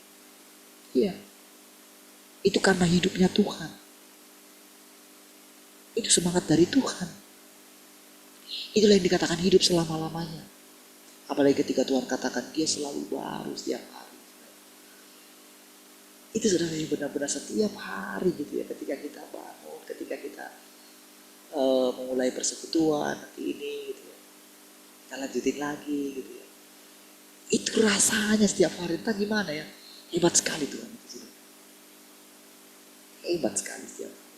Iya. Itu karena hidupnya Tuhan. Itu semangat dari Tuhan. Itulah yang dikatakan hidup selama-lamanya. Apalagi ketika Tuhan katakan dia selalu baru setiap hari. Itu saudara yang benar-benar setiap hari gitu ya. Ketika kita bangun, ketika kita memulai persekutuan nanti ini gitu ya. Kita lanjutin lagi gitu ya. Itu rasanya setiap hari. Entah gimana ya. Hebat sekali Tuhan itu saudara. Hebat sekali setiap hari.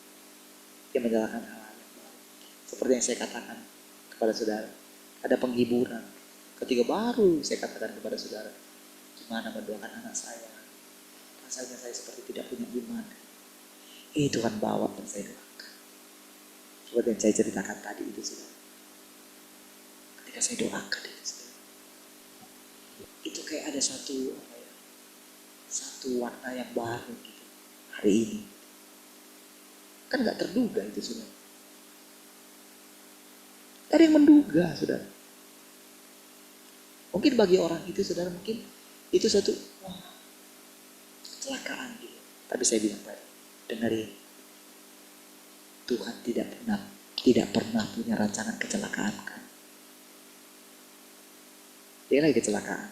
Dia menjalankan hal-hal yang baru. Seperti yang saya katakan kepada saudara. Ada penghiburan. Ketika baru saya katakan kepada saudara. Gimana mendoakan anak saya. Rasanya saya seperti tidak punya iman. Tuhan bawa dan saya doakan. Seperti yang saya ceritakan tadi itu saudara. Ketika saya doakan itu saudara. Itu kayak ada satu warna yang baru gitu hari ini. Kan gak terduga itu saudara. Ada yang menduga saudara. Mungkin bagi orang itu saudara, mungkin itu satu kecelakaan gitu. Tapi saya bilang tadi, dengerin. Tuhan tidak pernah punya rancangan kecelakaan kan. Dia lagi kecelakaan.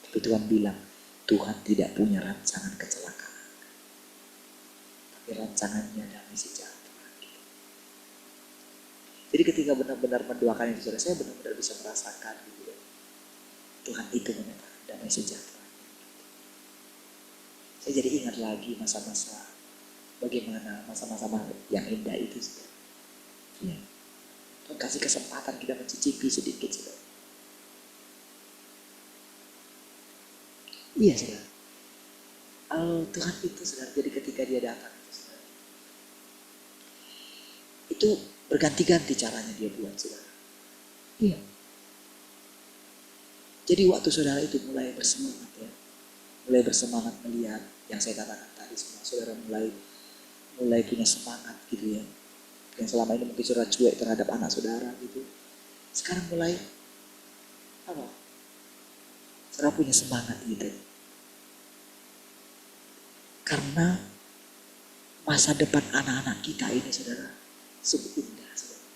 Tapi Tuhan bilang, Tuhan tidak punya rancangan kecelakaan. Tapi rancangannya damai sejahtera. Gitu. Jadi ketika benar-benar mendoakan itu saudara, saya benar-benar bisa merasakan gitu ya. Tuhan itu menyatakan damai sejahtera. Saya jadi ingat lagi masa-masa bagaimana masa-masa yang indah itu saudara. Ya. Tuhan kasih kesempatan kita mencicipi sedikit saudara. Iya saudara. Tuhan itu saudara, jadi ketika dia datang itu saudara, itu berganti-ganti caranya dia buat saudara. Iya. Jadi waktu saudara itu mulai bersemangat ya, mulai bersemangat melihat yang saya katakan tadi semua, saudara mulai punya semangat gitu ya. Yang selama ini mungkin saudara cuek terhadap anak saudara gitu. Sekarang mulai saudara punya semangat gitu. Karena masa depan anak-anak kita ini saudara, sungguh indah saudara.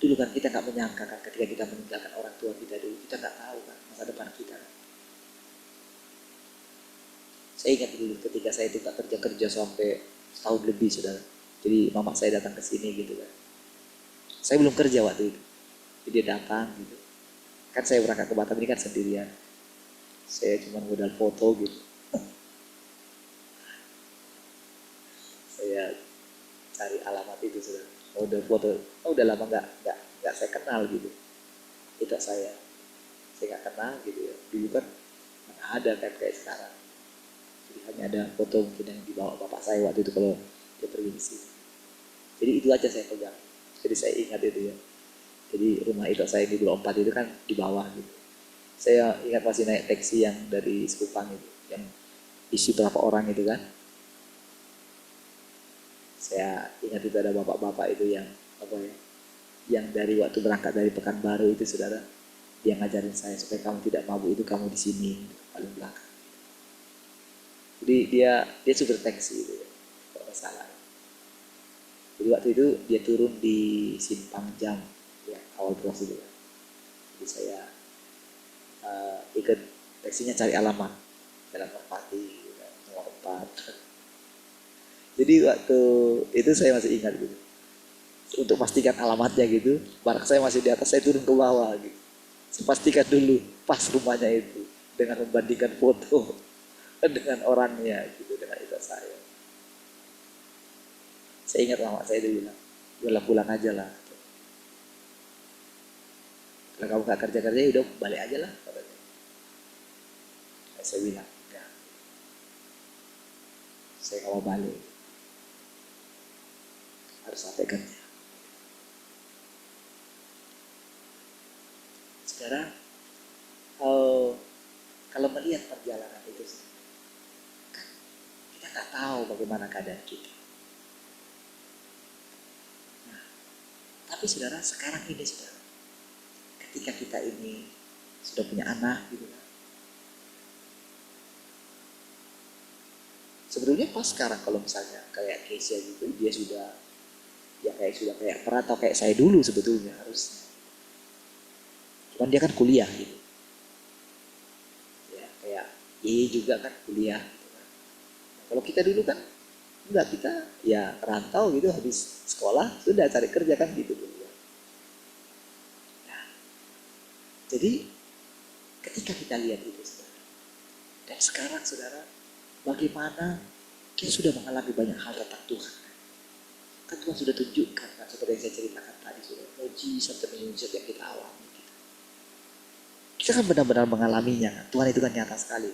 Dulu kan kita gak menyangka kan ketika kita meninggalkan orang tua kita dulu, kita gak tahu kan masa depan kita. Saya ingat dulu ketika saya itu gak kerja sampai setahun lebih saudara. Jadi mama saya datang ke sini gitu kan. Saya belum kerja waktu itu. Jadi dia datang gitu. Kan saya berangkat ke Batam ini kan sendirian. Saya cuma modal foto gitu. Saya cari alamat itu saudara. Modal foto. Oh, udah lama nggak saya kenal gitu. Itu saya nggak kenal gitu ya. Dulu kan mana ada kan kayak sekarang. Jadi hanya ada foto mungkin yang dibawa bapak saya waktu itu kalau dia pergi ke sini. Jadi itu aja saya pegang. Jadi saya ingat itu ya. Jadi rumah itu saya di Blok 4 itu kan di bawah gitu. Saya ingat masih naik taksi yang dari Sekupang itu, yang isi berapa orang itu kan. Saya ingat itu ada bapak-bapak itu yang apa ya, yang dari waktu berangkat dari Pekanbaru itu saudara, dia ngajarin saya supaya kamu tidak mabuk itu kamu di sini paling belakang. Jadi dia supir taksi itu ya, kalau nggak salah. Jadi waktu itu dia turun di Simpang Jam, ya awal proses itu. Jadi saya ikut taksinya cari alamat, Jalan Merpati, gitu, nomor 4. Jadi waktu itu saya masih ingat gitu. Untuk pastikan alamatnya gitu, barak saya masih di atas, saya turun ke bawah gitu. Saya pastikan dulu pas rumahnya itu dengan membandingkan foto dengan orangnya gitu, dengan itu saya. Saya ingat mama saya itu bilang, pulang aja lah. Kalau kamu gak kerja-kerja ya udah balik aja lah. Saya bilang, enggak. Saya gak mau balik. Harus sampai kerja. Sekarang, kalau melihat perjalanan itu, kan kita gak tahu bagaimana keadaan kita. Tapi saudara, sekarang ini saudara, ketika kita ini sudah punya anak gitu kan. Sebetulnya pas sekarang kalau misalnya kayak Keisha gitu, dia sudah kayak perantau kayak saya dulu sebetulnya harusnya. Cuman dia kan kuliah gitu. Ya kayak juga kan kuliah gitu kan. Nah, kalau kita dulu kan enggak, kita ya rantau gitu, habis sekolah sudah cari kerja kan gitu dulu. Nah, jadi ketika kita lihat itu saudara, dan sekarang saudara, bagaimana kita sudah mengalami banyak hal tentang Tuhan. Kan Tuhan sudah tunjukkan kan, seperti yang saya ceritakan tadi sudah, mujizat demi mujizat yang kita alami. Kita kan benar-benar mengalaminya kan. Tuhan itu kan nyata sekali.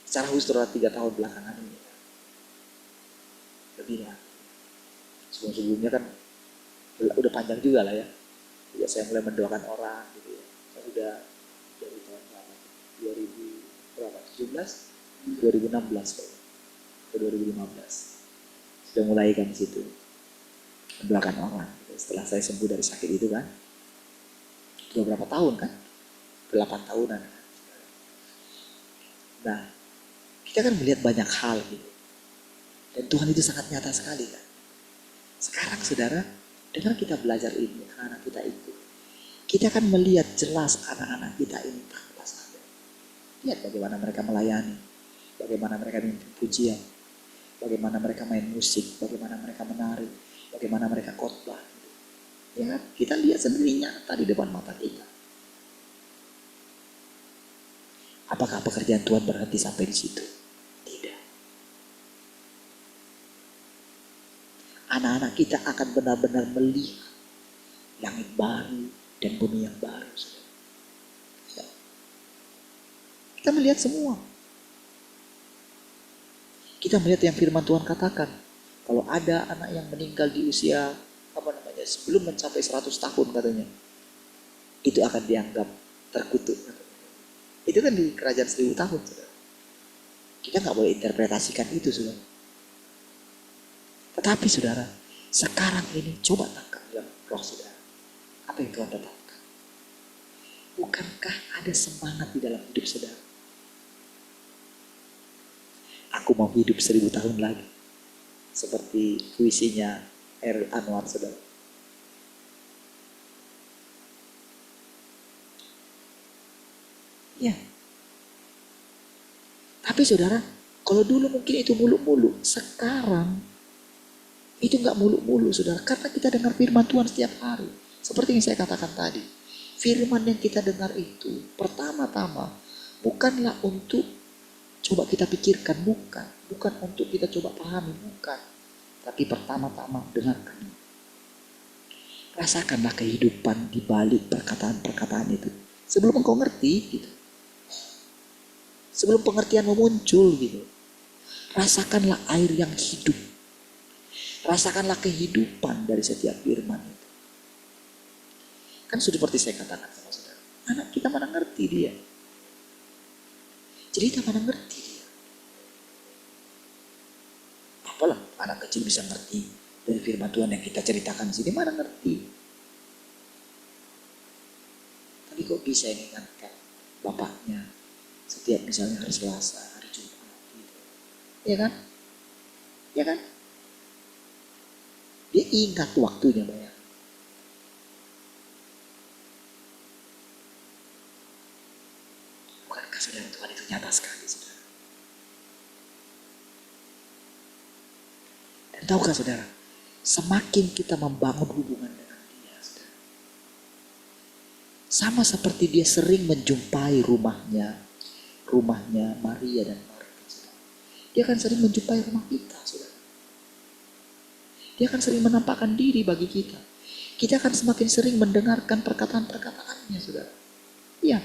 Secara khusus 3 tahun belakangan ini. Lebih lah. Sebelum-sebelumnya kan udah panjang juga lah ya. Jadi saya mulai mendoakan orang gitu ya. Saya sudah dari tahun berapa? 2017? 2016 kayaknya. Ke 2015. Sudah mulai kan di situ. Mendoakan orang. Setelah saya sembuh dari sakit itu kan. Sudah berapa tahun kan? 8 tahunan. Nah, kita kan melihat banyak hal gitu. Dan Tuhan itu sangat nyata sekali kan. Sekarang saudara, dengan kita belajar ini, anak kita ikut, kita akan melihat jelas anak-anak kita ini tanpa sadar. Lihat bagaimana mereka melayani, bagaimana mereka memimpin pujian, bagaimana mereka main musik, bagaimana mereka menari, bagaimana mereka khotbah. Ya, kita lihat sendiri nyata di depan mata kita. Apakah pekerjaan Tuhan berhenti sampai di situ? Tidak. Anak-anak kita akan benar-benar melihat langit baru dan bumi yang baru. Ya. Kita melihat semua. Kita melihat yang firman Tuhan katakan. Kalau ada anak yang meninggal di usia sebelum mencapai 100 tahun katanya, itu akan dianggap terkutuk. Itu kan di kerajaan 1000 tahun saudara. Kita gak boleh interpretasikan itu saudara. Tetapi saudara, sekarang ini coba tangkap dalam roh saudara. Apa yang Tuhan tetapkan? Bukankah ada semangat di dalam hidup saudara? Aku mau hidup 1000 tahun lagi. Seperti puisinya R. Anwar, saudara. Ya. Tapi saudara, kalau dulu mungkin itu muluk-muluk, sekarang itu nggak muluk-muluk saudara. Karena kita dengar firman Tuhan setiap hari. Seperti yang saya katakan tadi. Firman yang kita dengar itu pertama-tama bukanlah untuk coba kita pikirkan, bukan. Bukan untuk kita coba pahami, bukan. Tapi pertama-tama dengarkan. Rasakanlah kehidupan di balik perkataan-perkataan itu. Sebelum engkau ngerti gitu. Sebelum pengertian muncul gitu. Rasakanlah air yang hidup. Rasakanlah kehidupan dari setiap firman itu. Kan sudah seperti saya katakan sama saudara. Anak kita mana ngerti dia. Jadi kita mana ngerti dia. Apalah anak kecil bisa ngerti dari firman Tuhan yang kita ceritakan di sini, mana ngerti. Tapi kok bisa ini ingatkan bapaknya setiap misalnya hari Selasa, hari Jumat gitu. Ya kan? Ya kan? Dia ingat waktunya banyak. Bukankah saudara Tuhan itu nyata sekali saudara? Dan tahukah saudara, semakin kita membangun hubungan dengan dia saudara, sama seperti dia sering menjumpai rumahnya Maria dan Marta saudara. Dia akan sering menjumpai rumah kita saudara. Dia akan sering menampakkan diri bagi kita. Kita akan semakin sering mendengarkan perkataan-perkataannya saudara. Iya.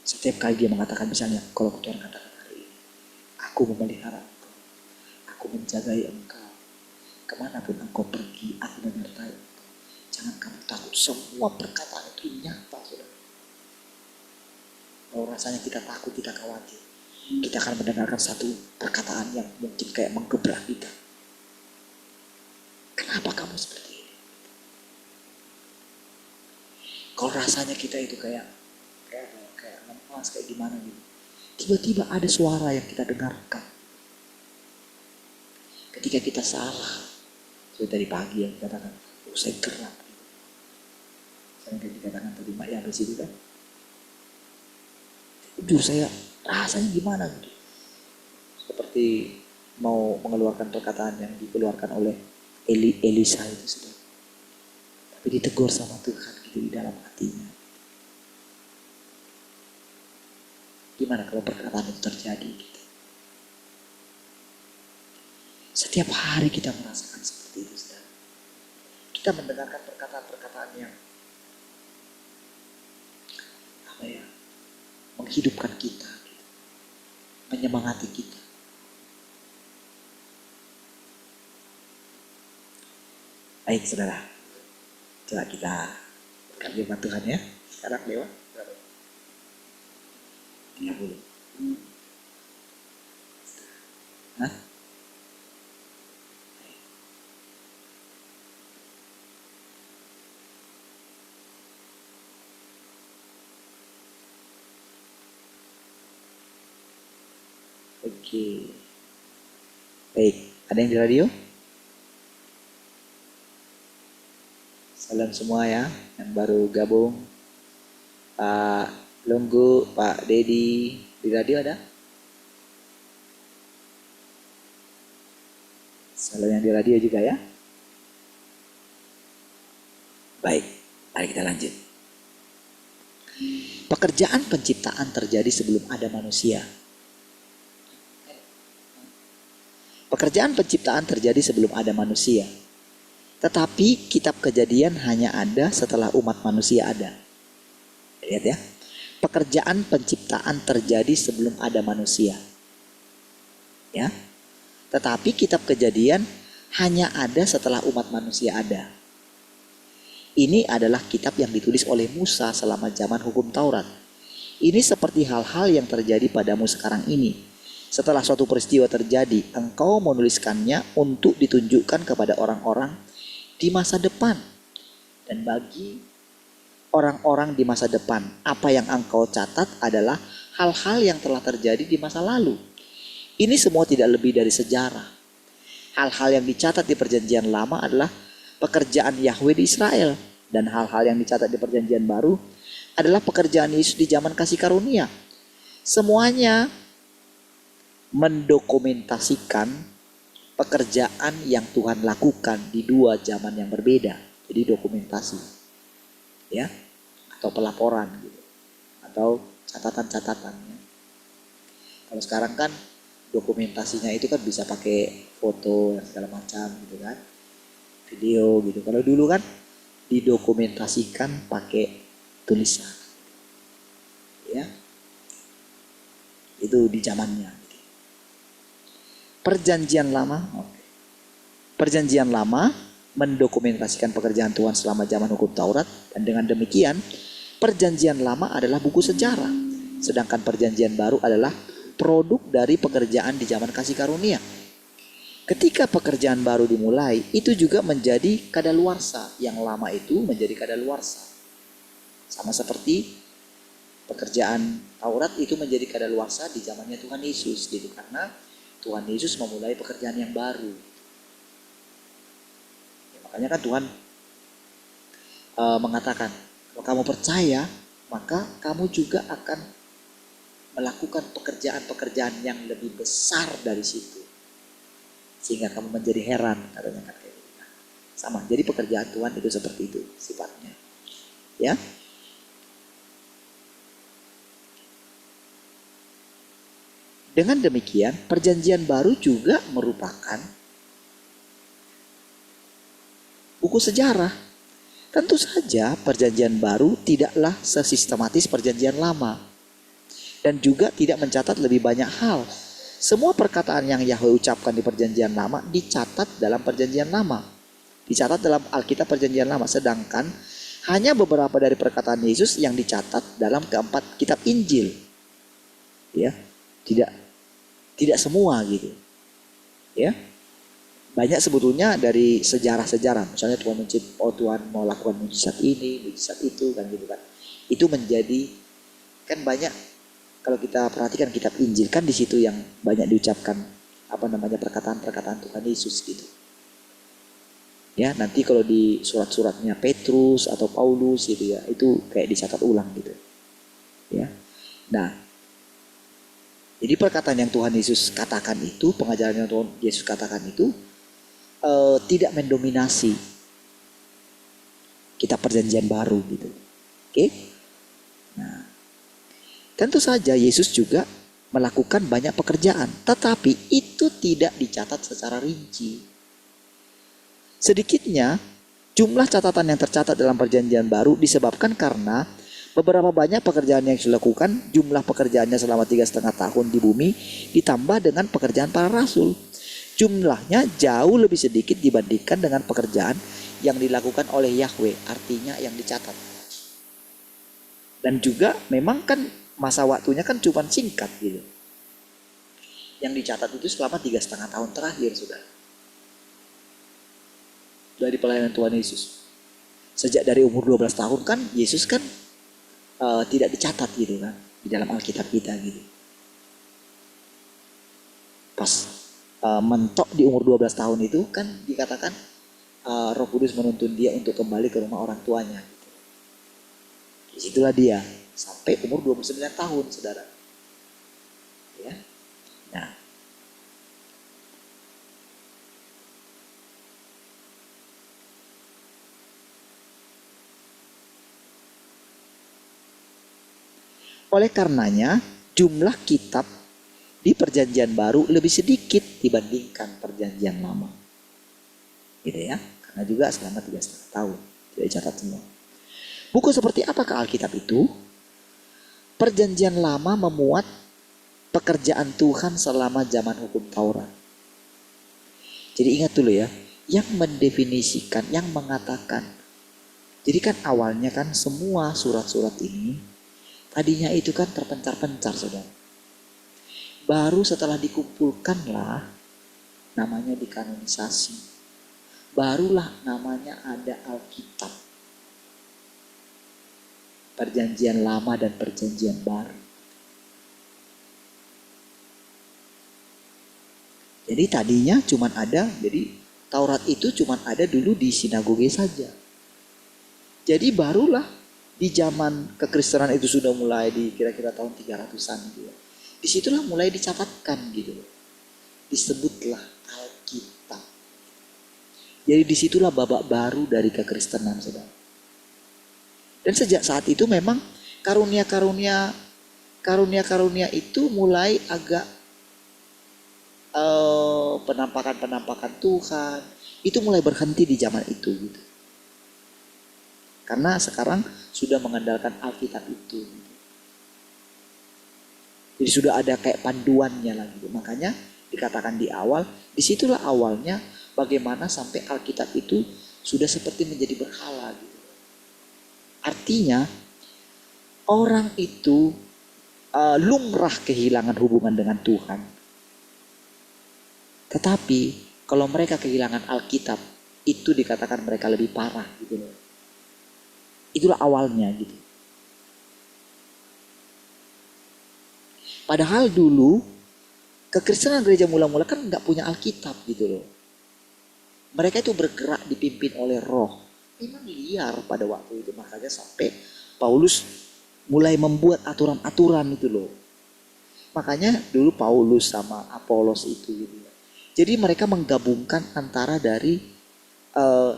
Setiap kali dia mengatakan misalnya, kalau Tuhan katakan hari ini, aku memelihara engkau, aku menjagai engkau, kemanapun engkau pergi, aku menyertai engkau. Jangan kamu takut, semua perkataan itu nyata saudara. Kalau rasanya kita takut, kita khawatir, kita akan mendengarkan satu perkataan yang mungkin kayak menggebrak kita. Kenapa kamu seperti ini? Kalau rasanya kita itu kayak lemas, kayak gimana gitu. Tiba-tiba ada suara yang kita dengarkan. Ketika kita salah. Seperti tadi pagi yang dikatakan, saya gerak. Saya dikatakan tadi Mbak Yabes itu kan. Jujur saya rasanya gimana gitu. Seperti mau mengeluarkan perkataan yang dikeluarkan oleh Elisa itu sudah. Tapi ditegur sama Tuhan gitu di dalam hatinya. Gimana kalau perkataan itu terjadi gitu. Setiap hari kita merasakan seperti itu saudara. Kita mendengarkan perkataan-perkataan yang menghidupkan kita gitu. Menyemangati kita. Baik saudara, coba kita firman Tuhan ya. Sekarang lewat 30. Hah? Oke. Baik, ada yang di radio? Salam semua ya, yang baru gabung. Pak Lunggu, Pak Dedi, di radio ada? Salam yang di radio juga ya. Baik, mari kita lanjut. Pekerjaan penciptaan terjadi sebelum ada manusia. Pekerjaan penciptaan terjadi sebelum ada manusia. Tetapi kitab Kejadian hanya ada setelah umat manusia ada. Lihat ya. Pekerjaan penciptaan terjadi sebelum ada manusia. Ya. Tetapi kitab Kejadian hanya ada setelah umat manusia ada. Ini adalah kitab yang ditulis oleh Musa selama zaman hukum Taurat. Ini seperti hal-hal yang terjadi padamu sekarang ini. Setelah suatu peristiwa terjadi, engkau menuliskannya untuk ditunjukkan kepada orang-orang di masa depan. Dan bagi orang-orang di masa depan, apa yang engkau catat adalah hal-hal yang telah terjadi di masa lalu. Ini semua tidak lebih dari sejarah. Hal-hal yang dicatat di perjanjian lama adalah pekerjaan Yahweh di Israel. Dan hal-hal yang dicatat di perjanjian baru adalah pekerjaan Yesus di zaman kasih karunia. Semuanya mendokumentasikan pekerjaan yang Tuhan lakukan di dua zaman yang berbeda. Jadi dokumentasi, ya, atau pelaporan gitu, atau catatan-catatannya. Kalau sekarang kan dokumentasinya itu kan bisa pakai foto dan segala macam gitu kan, video gitu. Kalau dulu kan didokumentasikan pakai tulisan, ya, itu di zamannya. Perjanjian lama mendokumentasikan pekerjaan Tuhan selama zaman hukum Taurat, dan dengan demikian perjanjian lama adalah buku sejarah, sedangkan perjanjian baru adalah produk dari pekerjaan di zaman kasih karunia. Ketika pekerjaan baru dimulai, itu juga menjadi kadaluarsa. Yang lama itu menjadi kadaluarsa. Sama seperti pekerjaan Taurat itu menjadi kadaluarsa di zamannya Tuhan Yesus gitu, karena Tuhan Yesus memulai pekerjaan yang baru. Ya, makanya kan Tuhan mengatakan, kalau kamu percaya, maka kamu juga akan melakukan pekerjaan-pekerjaan yang lebih besar dari situ. Sehingga kamu menjadi heran, katanya kan kayak gitu. Sama, jadi pekerjaan Tuhan itu seperti itu sifatnya. Ya. Dengan demikian, perjanjian baru juga merupakan buku sejarah. Tentu saja perjanjian baru tidaklah sesistematis perjanjian lama, dan juga tidak mencatat lebih banyak hal. Semua perkataan yang Yahweh ucapkan di perjanjian lama dicatat dalam perjanjian lama, dicatat dalam Alkitab perjanjian lama, sedangkan hanya beberapa dari perkataan Yesus yang dicatat dalam keempat kitab Injil. Ya, tidak semua gitu. Ya. Banyak sebetulnya dari sejarah-sejarah, misalnya Tuhan mau lakukan mujizat ini, mujizat itu kan gitu kan. Itu menjadi kan banyak. Kalau kita perhatikan kitab Injil kan di situ yang banyak diucapkan perkataan-perkataan Tuhan Yesus gitu. Ya, nanti kalau di surat-suratnya Petrus atau Paulus gitu ya, itu kayak dicatat ulang gitu. Ya. Nah, jadi perkataan yang Tuhan Yesus katakan itu, pengajaran yang Tuhan Yesus katakan itu tidak mendominasi kitab perjanjian baru gitu. Oke? Nah, tentu saja Yesus juga melakukan banyak pekerjaan, tetapi itu tidak dicatat secara rinci. Sedikitnya jumlah catatan yang tercatat dalam perjanjian baru disebabkan karena beberapa banyak pekerjaan yang dilakukan, jumlah pekerjaannya selama 3,5 tahun di bumi ditambah dengan pekerjaan para rasul. Jumlahnya jauh lebih sedikit dibandingkan dengan pekerjaan yang dilakukan oleh Yahweh, artinya yang dicatat. Dan juga memang kan masa waktunya kan cuma singkat gitu. Yang dicatat itu selama 3,5 tahun terakhir sudah. Dari pelayanan Tuhan Yesus. Sejak dari umur 12 tahun kan Yesus kan tidak dicatat gitu kan di dalam Alkitab kita gitu. Pas mentok di umur 12 tahun itu kan dikatakan Roh Kudus menuntun dia untuk kembali ke rumah orang tuanya gitu. Disitulah dia sampai umur 29 tahun, saudara. Ya. Nah, oleh karenanya jumlah kitab di perjanjian baru lebih sedikit dibandingkan perjanjian lama. Gitu ya. Karena juga selama 3,5 tahun tidak dicatat semua. Buku seperti apakah Alkitab itu? Perjanjian lama memuat pekerjaan Tuhan selama zaman hukum Taurat. Jadi ingat dulu ya, yang mendefinisikan, yang mengatakan. Jadi kan awalnya kan semua surat-surat ini tadinya itu kan terpencar-pencar, saudara. Baru setelah dikumpulkanlah namanya dikanonisasi. Barulah namanya ada Alkitab. Perjanjian lama dan perjanjian baru. Jadi tadinya cuman ada, jadi Taurat itu cuman ada dulu di sinagoge saja. Jadi barulah di zaman kekristenan itu sudah mulai di kira-kira tahun 300-an gitu. Disitulah mulai dicatatkan gitu. Disebutlah Alkitab. Jadi disitulah babak baru dari kekristenan, saudara. Dan sejak saat itu memang karunia-karunia itu mulai agak penampakan Tuhan itu mulai berhenti di zaman itu gitu. Karena sekarang sudah mengandalkan Alkitab itu gitu. Jadi sudah ada kayak panduannya lagi gitu. Makanya dikatakan di awal, disitulah awalnya bagaimana sampai Alkitab itu sudah seperti menjadi berhala gitu. Artinya orang itu lumrah kehilangan hubungan dengan Tuhan. Tetapi kalau mereka kehilangan Alkitab, itu dikatakan mereka lebih parah gitu loh. Itulah awalnya gitu. Padahal dulu kekristenan gereja mula-mula kan nggak punya Alkitab gitu loh. Mereka itu bergerak dipimpin oleh Roh. Memang liar pada waktu itu, makanya sampai Paulus mulai membuat aturan-aturan itu loh. Makanya dulu Paulus sama Apolos itu gitu. Jadi mereka menggabungkan antara dari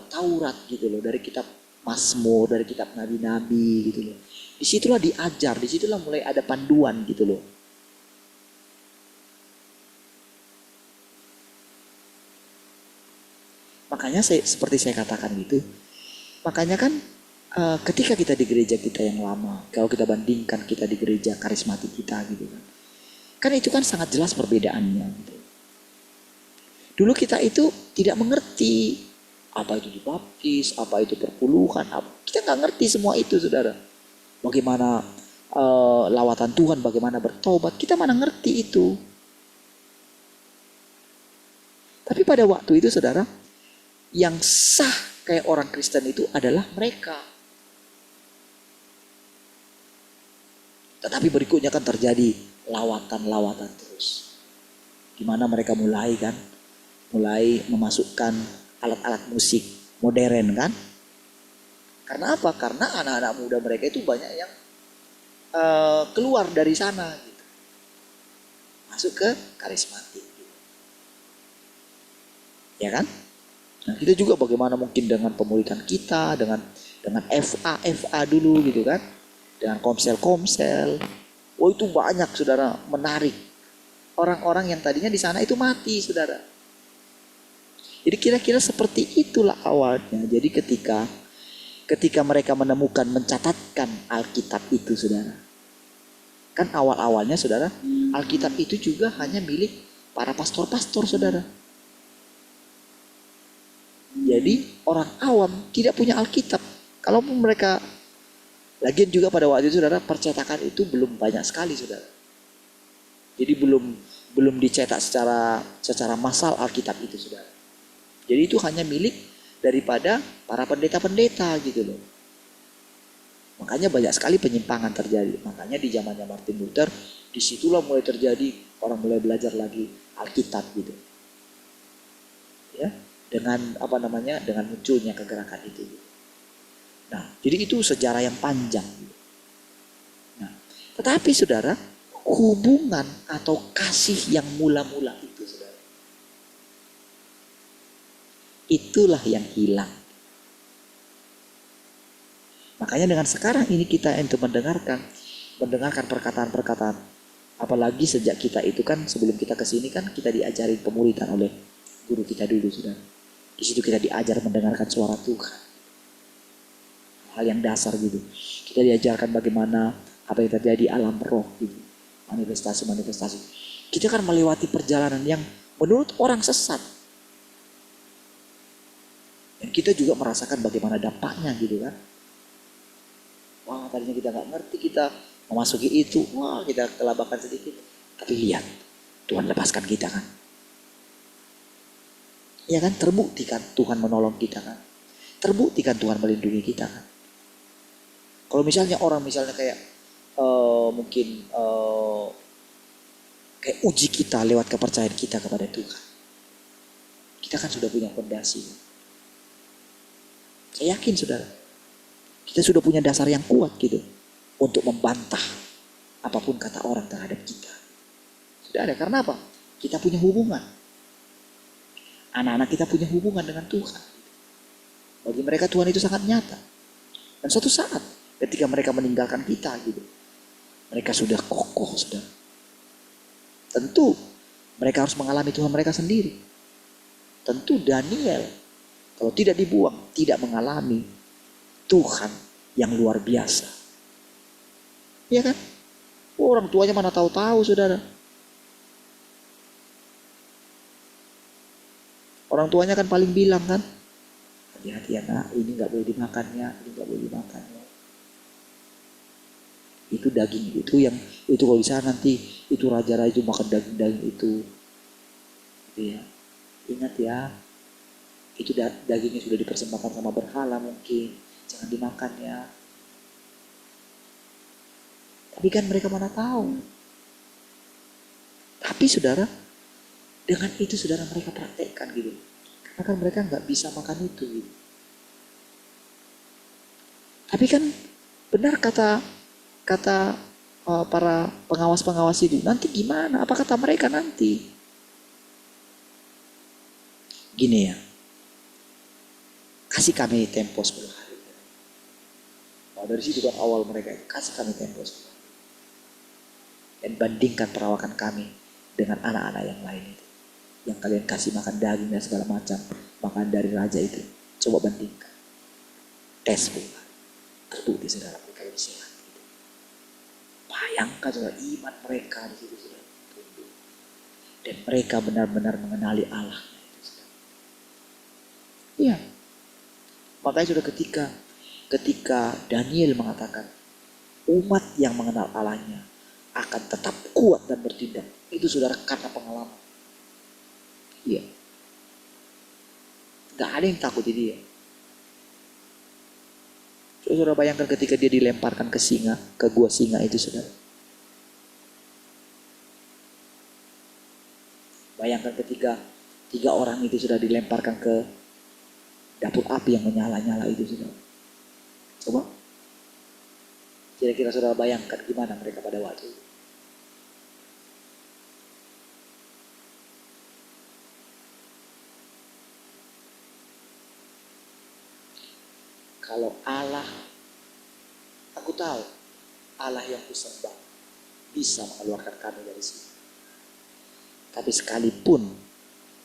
Taurat gitu loh, dari kitab Mazmur, dari kitab nabi-nabi gitu loh. Disitulah diajar, disitulah mulai ada panduan gitu loh. Makanya seperti saya katakan gitu. Makanya kan ketika kita di gereja kita yang lama, kalau kita bandingkan kita di gereja karismatik kita gitu kan. Kan itu kan sangat jelas perbedaannya gitu. Dulu kita itu tidak mengerti apa itu dibaptis, apa itu perpuluhan, kita nggak ngerti semua itu, saudara. Bagaimana lawatan Tuhan, bagaimana bertobat, kita mana ngerti itu. Tapi pada waktu itu, saudara, yang sah kayak orang Kristen itu adalah mereka. Tetapi berikutnya kan terjadi lawatan-lawatan terus. Gimana mereka mulai memasukkan alat-alat musik modern kan? Karena apa? Karena anak-anak muda mereka itu banyak yang keluar dari sana gitu. Masuk ke karismatik gitu. Ya kan? Nah, kita juga bagaimana mungkin dengan pemulihan kita, dengan FA dulu gitu kan? Dengan komsel. Oh itu banyak, saudara, menarik. Orang-orang yang tadinya di sana itu mati, saudara. Jadi kira-kira seperti itulah awalnya. Jadi ketika mereka menemukan, mencatatkan Alkitab itu, saudara. Kan awal-awalnya, saudara, Alkitab itu juga hanya milik para pastor-pastor, saudara. Jadi orang awam tidak punya Alkitab. Kalaupun mereka, lagian juga pada waktu itu, saudara, percetakan itu belum banyak sekali, saudara. Jadi belum dicetak secara massal Alkitab itu, saudara. Jadi itu hanya milik daripada para pendeta-pendeta gitu loh. Makanya banyak sekali penyimpangan terjadi. Makanya di zamannya Martin Luther, disitulah mulai terjadi, orang mulai belajar lagi Alkitab gitu. Ya, dengan dengan munculnya kegerakan itu. Nah, jadi itu sejarah yang panjang. Nah, tetapi saudara, hubungan atau kasih yang mula-mula itu, saudara, itulah yang hilang. Makanya dengan sekarang ini kita untuk mendengarkan perkataan-perkataan, apalagi sejak kita itu kan sebelum kita kesini kan kita diajarin pemuritan oleh guru kita dulu, saudara. Di situ kita diajar mendengarkan suara Tuhan. Hal yang dasar gitu. Kita diajarkan bagaimana apa yang terjadi alam roh gitu. Manifestasi. Kita kan melewati perjalanan yang menurut orang sesat. Dan kita juga merasakan bagaimana dampaknya gitu kan. Wah, tadinya kita gak ngerti, kita memasuki itu, wah kita kelabakan sedikit. Tapi lihat, Tuhan lepaskan kita kan. Ya kan, terbukti kan Tuhan menolong kita kan. Terbukti kan Tuhan melindungi kita kan. Kalau misalnya orang misalnya kayak mungkin kayak uji kita lewat kepercayaan kita kepada Tuhan. Kita kan sudah punya fondasi. Saya yakin saudara, kita sudah punya dasar yang kuat gitu untuk membantah apapun kata orang terhadap kita. Sudah ada, karena apa? Kita punya hubungan. Anak-anak kita punya hubungan dengan Tuhan. Bagi mereka Tuhan itu sangat nyata. Dan suatu saat ketika mereka meninggalkan kita gitu, mereka sudah kokoh sudah. Tentu mereka harus mengalami Tuhan mereka sendiri. Tentu Daniel kalau tidak dibuang tidak mengalami Tuhan yang luar biasa. Iya kan? Orang tuanya mana tahu-tahu saudara. Orang tuanya kan paling bilang kan, hati-hati anak, ini nggak boleh dimakannya, ini nggak boleh dimakannya. Itu daging itu kalau bisa nanti itu raja-raja itu makan daging-daging itu. Gitu ya. Ingat ya, itu dagingnya sudah dipersembahkan sama berhala mungkin, jangan dimakan ya. Tapi kan mereka mana tahu. Tapi saudara, dengan itu saudara mereka praktekkan gitu. Karena kan mereka nggak bisa makan itu gitu. Tapi kan benar kata para pengawas-pengawas itu, nanti gimana? Apa kata mereka nanti? Gini ya, kasih kami tempo 10 hari. Nah, dari situ kan awal mereka, kasih kami tempo 10 hari. Dan bandingkan perawakan kami dengan anak-anak yang lain itu. Yang kalian kasih makan daging dan segala macam, makan dari raja itu. Coba bandingkan. Tes bukan. Terbukti saudara mereka lebih sehat. Bayangkan saudara iman mereka di situ sudah tumbuh. Dan mereka benar-benar mengenali Allah. Iya. Makanya sudah ketika Daniel mengatakan umat yang mengenal Allahnya akan tetap kuat dan bertindak. Itu saudara karena pengalaman. Iya. Gak ada yang takut dia. Saudara bayangkan ketika dia dilemparkan ke gua singa itu saudara. Bayangkan ketika 3 orang itu sudah dilemparkan ke dapur api yang menyala-nyala itu saudara. Coba. Kira-kira saudara bayangkan gimana mereka pada waktu itu. Kalau Allah, aku tahu Allah yang kusembah bisa mengeluarkan kami dari sini. Tapi sekalipun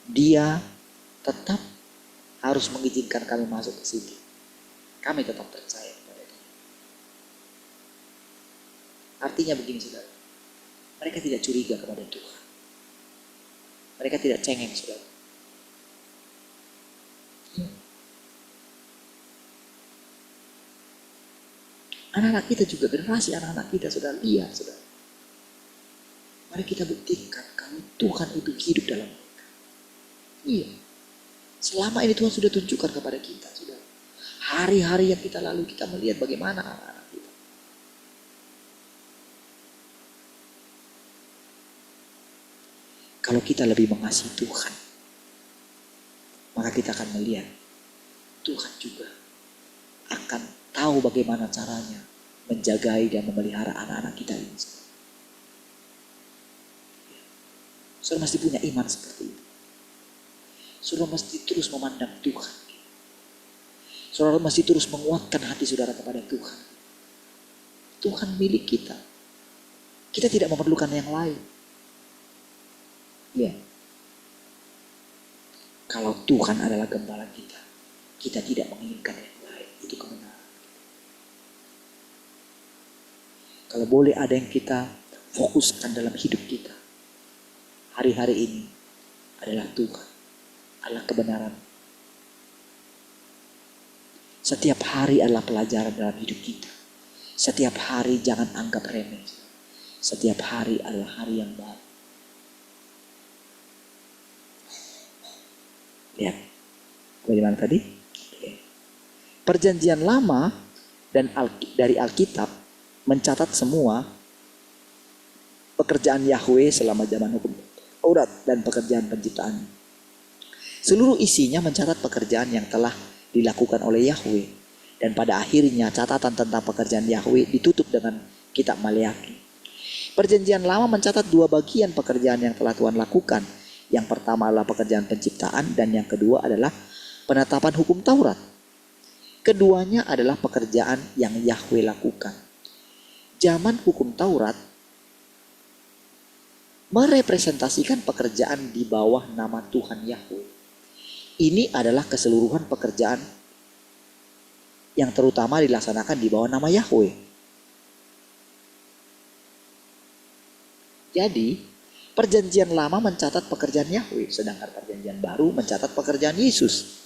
dia tetap harus mengizinkan kami masuk ke sini, kami tetap percaya kepada dia. Artinya begini saudara, mereka tidak curiga kepada Tuhan. Mereka tidak cengeng saudara. Anak-anak kita juga, generasi anak-anak kita sudah lihat saudara. Mari kita buktikan kalau Tuhan itu hidup dalam mereka. Iya. Selama ini Tuhan sudah tunjukkan kepada kita saudara. Hari-hari yang kita lalui kita melihat bagaimana anak-anak kita. Kalau kita lebih mengasihi Tuhan, maka kita akan melihat Tuhan juga akan tahu bagaimana caranya menjagai dan memelihara anak-anak kita ini. Saudara mesti punya iman seperti itu. Saudara mesti terus memandang Tuhan. Saudara mesti terus menguatkan hati saudara kepada Tuhan. Tuhan milik kita. Kita tidak memerlukan yang lain. Ya. Kalau Tuhan adalah gembala kita, kita tidak menginginkan yang lain. Itu kebenaran. Kalau boleh ada yang kita fokuskan dalam hidup kita, hari-hari ini adalah Tuhan, adalah kebenaran. Setiap hari adalah pelajaran dalam hidup kita. Setiap hari jangan anggap remeh. Setiap hari adalah hari yang baru. Lihat. Bagaimana tadi? Oke. Perjanjian lama dan dari Alkitab mencatat semua pekerjaan Yahweh selama zaman hukum Taurat dan pekerjaan penciptaan. Seluruh isinya mencatat pekerjaan yang telah dilakukan oleh Yahweh. Dan pada akhirnya catatan tentang pekerjaan Yahweh ditutup dengan kitab Maleakhi. Perjanjian lama mencatat dua bagian pekerjaan yang telah Tuhan lakukan. Yang pertama adalah pekerjaan penciptaan dan yang kedua adalah penetapan hukum Taurat. Keduanya adalah pekerjaan yang Yahweh lakukan. Zaman hukum Taurat merepresentasikan pekerjaan di bawah nama Tuhan Yahweh. Ini adalah keseluruhan pekerjaan yang terutama dilaksanakan di bawah nama Yahweh. Jadi, perjanjian lama mencatat pekerjaan Yahweh, sedangkan perjanjian baru mencatat pekerjaan Yesus.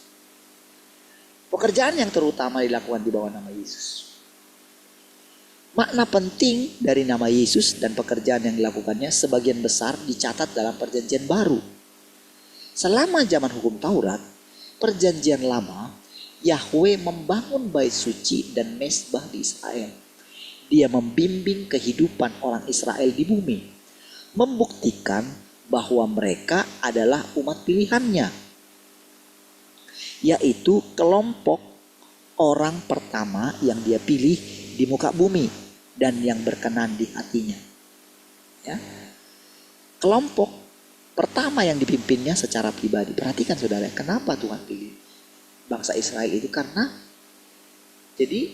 Pekerjaan yang terutama dilakukan di bawah nama Yesus. Makna penting dari nama Yesus dan pekerjaan yang dilakukannya sebagian besar dicatat dalam perjanjian baru. Selama zaman hukum Taurat, perjanjian lama, Yahweh membangun bait suci dan mezbah di Israel. Dia membimbing kehidupan orang Israel di bumi, membuktikan bahwa mereka adalah umat pilihannya, yaitu kelompok orang pertama yang dia pilih di muka bumi dan yang berkenan di hatinya. Ya. Kelompok pertama yang dipimpinnya secara pribadi. Perhatikan saudara, kenapa Tuhan pilih bangsa Israel itu? Karena jadi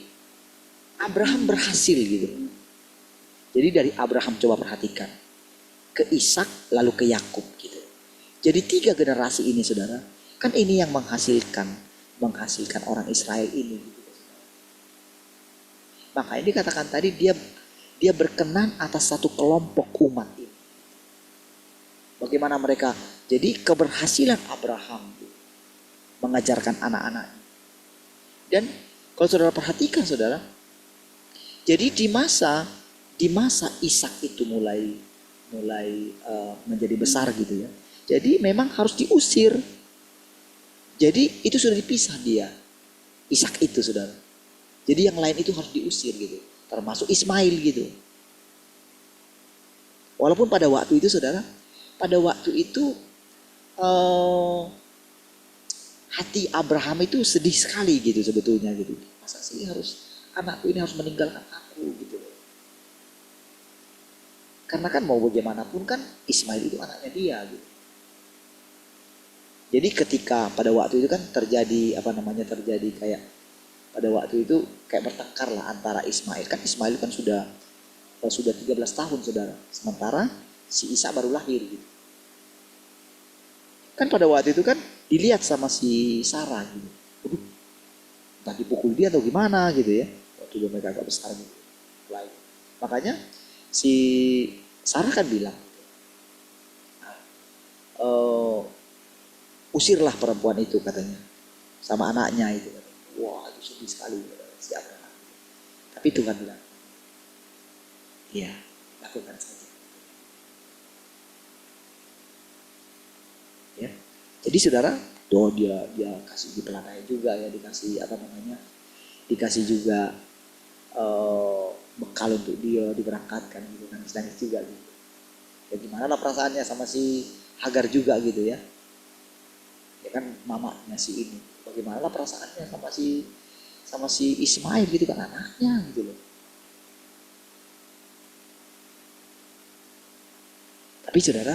Abraham berhasil gitu. Jadi dari Abraham, coba perhatikan, ke Ishak lalu ke Yakub gitu. Jadi 3 generasi ini saudara, kan ini yang menghasilkan orang Israel ini gitu. Makanya dikatakan tadi dia berkenan atas satu kelompok umat ini. Bagaimana mereka? Jadi keberhasilan Abraham mengajarkan anak-anaknya. Dan kalau saudara perhatikan saudara, jadi di masa Ishak itu mulai menjadi besar gitu ya. Jadi memang harus diusir. Jadi itu sudah dipisah dia, Ishak itu saudara. Jadi yang lain itu harus diusir gitu, termasuk Ismail gitu. Walaupun pada waktu itu saudara, hati Abraham itu sedih sekali gitu sebetulnya gitu. Masa sih anakku ini harus meninggalkan aku gitu. Karena kan mau bagaimanapun kan Ismail itu anaknya dia gitu. Jadi ketika pada waktu itu kan terjadi kayak pada waktu itu kayak bertengkar lah antara Ismail. Kan Ismail kan sudah 13 tahun saudara. Sementara si Isa baru lahir gitu. Kan pada waktu itu kan dilihat sama si Sarah gitu. Aduh, entah dipukul dia atau gimana gitu ya. Waktu mereka agak besar gitu. Makanya si Sarah kan bilang, usirlah perempuan itu katanya. Sama anaknya itu. Wah itu sedih sekali si Abraham. Tapi Tuhan bilang, ya lakukan saja. Ya. Jadi saudara, dia kasih dipelanai juga ya, dikasih juga bekal untuk dia diberangkatkan gitu, nangis juga gitu. Ya gimana lah perasaannya sama si Hagar juga gitu ya. Ya kan mamanya si ini. Bagaimana lah perasaannya sama si Ismail gitu kan, anaknya gitu loh. Tapi saudara,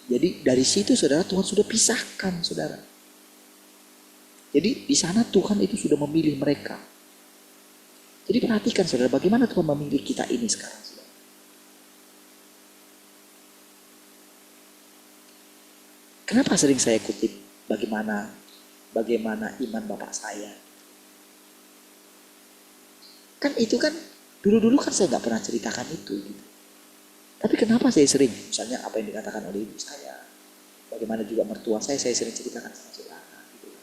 jadi dari situ saudara Tuhan sudah pisahkan saudara. Jadi di sana Tuhan itu sudah memilih mereka. Jadi perhatikan saudara, bagaimana Tuhan memilih kita ini sekarang saudara. Kenapa sering saya kutip bagaimana iman bapak saya. Kan itu kan dulu kan saya nggak pernah ceritakan itu gitu. Tapi kenapa saya sering, misalnya apa yang dikatakan oleh ibu saya, bagaimana juga mertua saya sering ceritakan sama saudara gitu.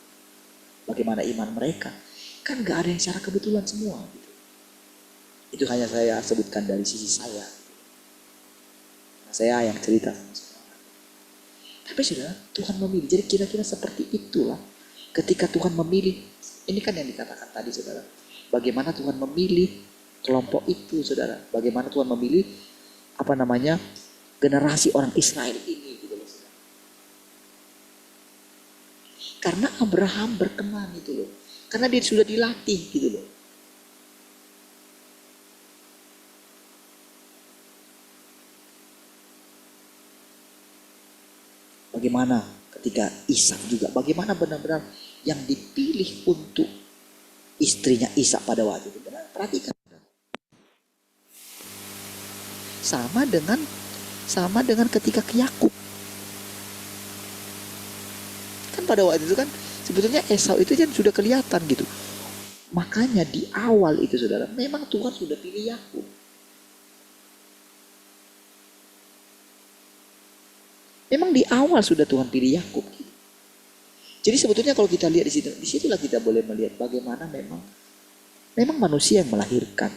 Bagaimana iman mereka, kan nggak ada yang secara kebetulan semua gitu. Itu hanya saya sebutkan dari sisi saya. Nah, saya yang cerita sama saudara. Tapi Tapi saudara, Tuhan memilih. Jadi kira-kira seperti itulah ketika Tuhan memilih. Ini kan yang dikatakan tadi saudara. Bagaimana Tuhan memilih kelompok itu saudara. Bagaimana Tuhan memilih generasi orang Israel ini gitu loh saudara. Karena Abraham berkenan gitu loh. Karena dia sudah dilatih gitu loh. Bagaimana ketika Ishak juga, bagaimana benar-benar yang dipilih untuk istrinya Ishak pada waktu itu. Benar, perhatikan. Sama dengan ketika ke Yakub. Kan pada waktu itu kan sebetulnya Esau itu kan sudah kelihatan gitu. Makanya di awal itu saudara, memang Tuhan sudah pilih Yakub. Memang di awal sudah Tuhan pilih Yakub. Gitu. Jadi sebetulnya kalau kita lihat di situ, disitulah kita boleh melihat bagaimana memang manusia yang melahirkan.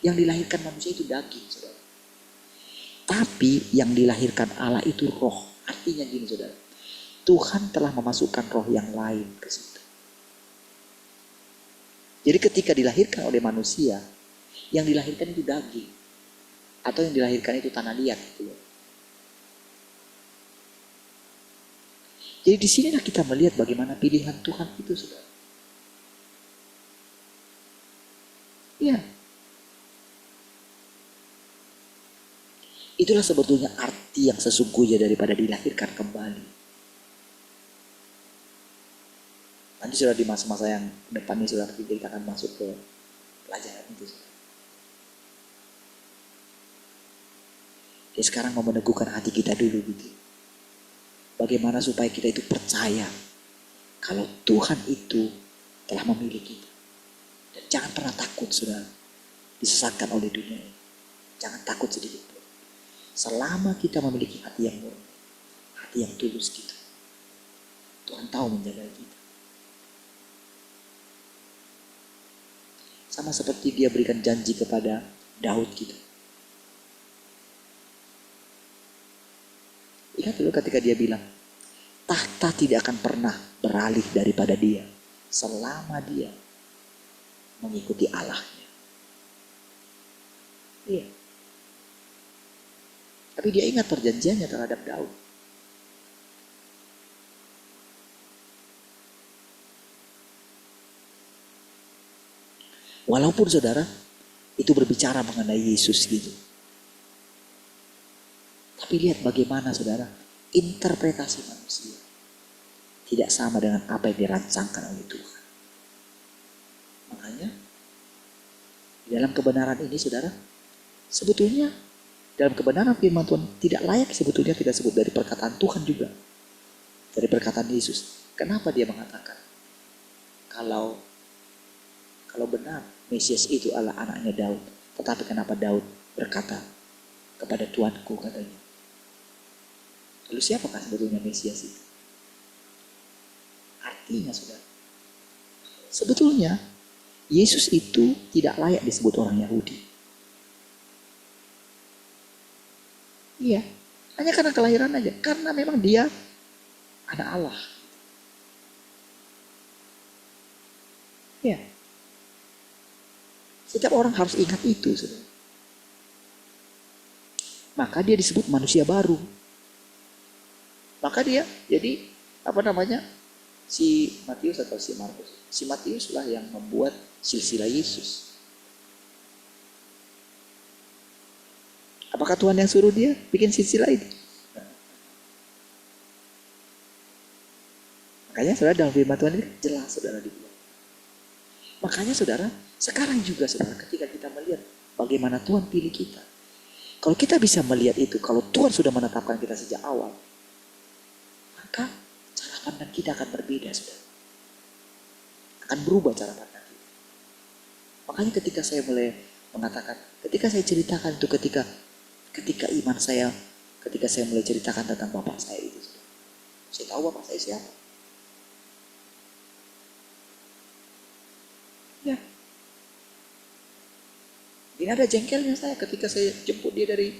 Yang dilahirkan manusia itu daging, saudara. Tapi yang dilahirkan Allah itu roh. Artinya gini, saudara. Tuhan telah memasukkan roh yang lain ke situ. Jadi ketika dilahirkan oleh manusia, yang dilahirkan itu daging. Atau yang dilahirkan itu tanah liat, gitu loh. Jadi di sinilah kita melihat bagaimana pilihan Tuhan itu, saudara. Iya. Itulah sebetulnya arti yang sesungguhnya daripada dilahirkan kembali. Nanti sudah di masa-masa yang depan ini sudah kita akan masuk ke pelajaran itu, saudara. Jadi sekarang mau meneguhkan hati kita dulu gitu. Bagaimana supaya kita itu percaya kalau Tuhan itu telah memilih kita. Dan jangan pernah takut saudara disesatkan oleh dunia ini. Jangan takut sedikit pun. Selama kita memiliki hati yang murni, hati yang tulus gitu, Tuhan tahu menjaga kita. Sama seperti dia berikan janji kepada Daud gitu. Ingat dulu ketika dia bilang, tahta tidak akan pernah beralih daripada dia selama dia mengikuti Allahnya. Iya. Tapi dia ingat perjanjiannya terhadap Daud. Walaupun saudara itu berbicara mengenai Yesus gitu. Tapi lihat bagaimana saudara, interpretasi manusia tidak sama dengan apa yang dirancangkan oleh Tuhan. Makanya di dalam kebenaran ini saudara, sebetulnya dalam kebenaran firman Tuhan tidak layak sebetulnya kita sebut dari perkataan Tuhan juga. Dari perkataan Yesus. Kenapa dia mengatakan kalau benar Mesias itu adalah anaknya Daud, tetapi kenapa Daud berkata kepada Tuanku katanya. Lalu siapakah sebetulnya Mesias itu? Artinya saudara, sebetulnya Yesus itu tidak layak disebut orang Yahudi. Iya, hanya karena kelahiran aja. Karena memang dia anak Allah. Iya. Setiap orang harus ingat itu saudara. Maka dia disebut manusia baru. Maka dia jadi si Matius atau si Markus. Si Matius lah yang membuat silsilah Yesus. Apakah Tuhan yang suruh dia bikin silsilah itu? Makanya saudara dalam firman Tuhan ini jelas saudara dibilang. Makanya saudara sekarang juga saudara ketika kita melihat bagaimana Tuhan pilih kita. Kalau kita bisa melihat itu, kalau Tuhan sudah menetapkan kita sejak awal, maka cara pandang kita akan berbeda, saudara. Akan berubah cara pandang kita. Makanya ketika saya mulai mengatakan, ketika saya ceritakan itu ketika iman saya, ketika saya mulai ceritakan tentang bapak saya itu, saudara. Saya tahu bapak saya siapa. Ya. Ini ada jengkelnya saya ketika saya jemput dia dari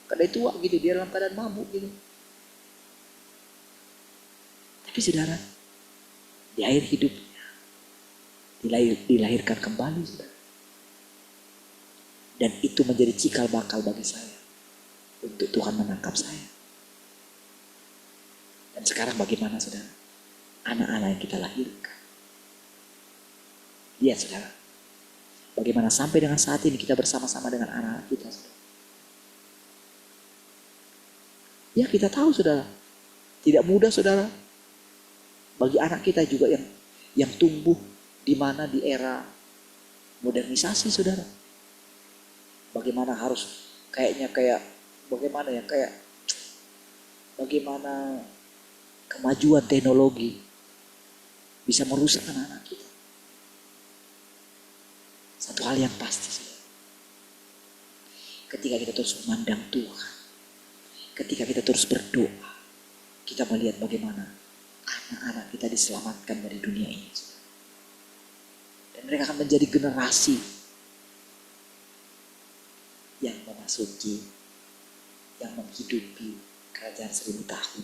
kedai tua gitu, dia dalam keadaan mabuk gitu. Tapi saudara, di akhir hidupnya dilahirkan kembali, saudara. Dan itu menjadi cikal bakal bagi saya untuk Tuhan menangkap saya. Dan sekarang bagaimana saudara? Anak-anak yang kita lahirkan. Lihat saudara, bagaimana sampai dengan saat ini kita bersama-sama dengan anak-anak kita, saudara. Ya kita tahu saudara, tidak mudah saudara. Bagi anak kita juga yang tumbuh di mana di era modernisasi saudara. Bagaimana harus bagaimana kemajuan teknologi bisa merusak anak-anak kita. Satu hal yang pasti saudara, ketika kita terus memandang Tuhan, ketika kita terus berdoa, kita melihat bagaimana anak-anak kita diselamatkan dari dunia ini. Dan mereka akan menjadi generasi yang memasuki, yang menghidupi kerajaan 1000 tahun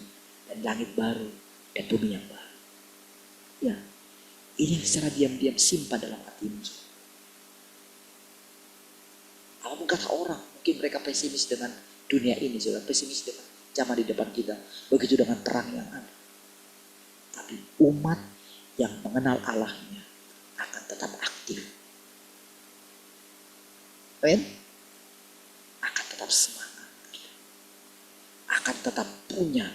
dan langit baru dan bumi yang baru. Ya, ini secara diam-diam simpan dalam hatimu. Apapun kata orang, mungkin mereka pesimis dengan dunia ini, saudara, pesimis dengan zaman di depan kita, begitu dengan perang yang ada. Tapi umat yang mengenal Allahnya akan tetap aktif. Amin? Akan tetap semangat. Akan tetap punya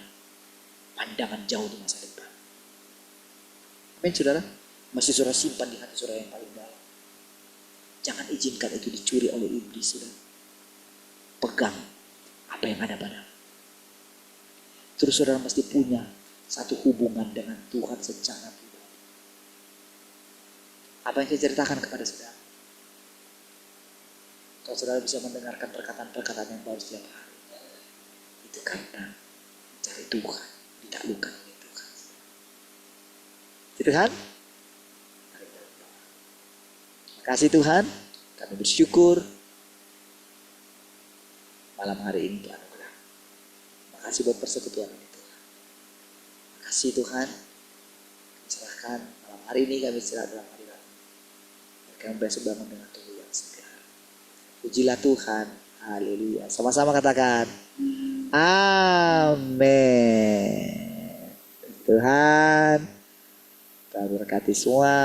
pandangan jauh di masa depan. Amin saudara? Masih saudara simpan di hati saudara yang paling dalam. Jangan izinkan itu dicuri oleh iblis saudara. Pegang apa yang ada padamu. Terus saudara mesti punya satu hubungan dengan Tuhan secara pribadi. Apa yang saya ceritakan kepada saudara? Kalau saudara bisa mendengarkan perkataan-perkataan yang baru setiap hari, itu karena mencari Tuhan, ditaklukkan oleh Tuhan. Itu kan? Terima kasih Tuhan, kami bersyukur malam hari ini Tuhan. Terima kasih buat persekutuan ini Tuhan. Terima kasih Tuhan. Serahkan malam hari ini kami istirahat dalam hadirat. Kami besok bangun dengan tubuh yang segar. Pujilah Tuhan. Haleluya. Sama-sama katakan. Amin. Tuhan, Tuhan berkati semua.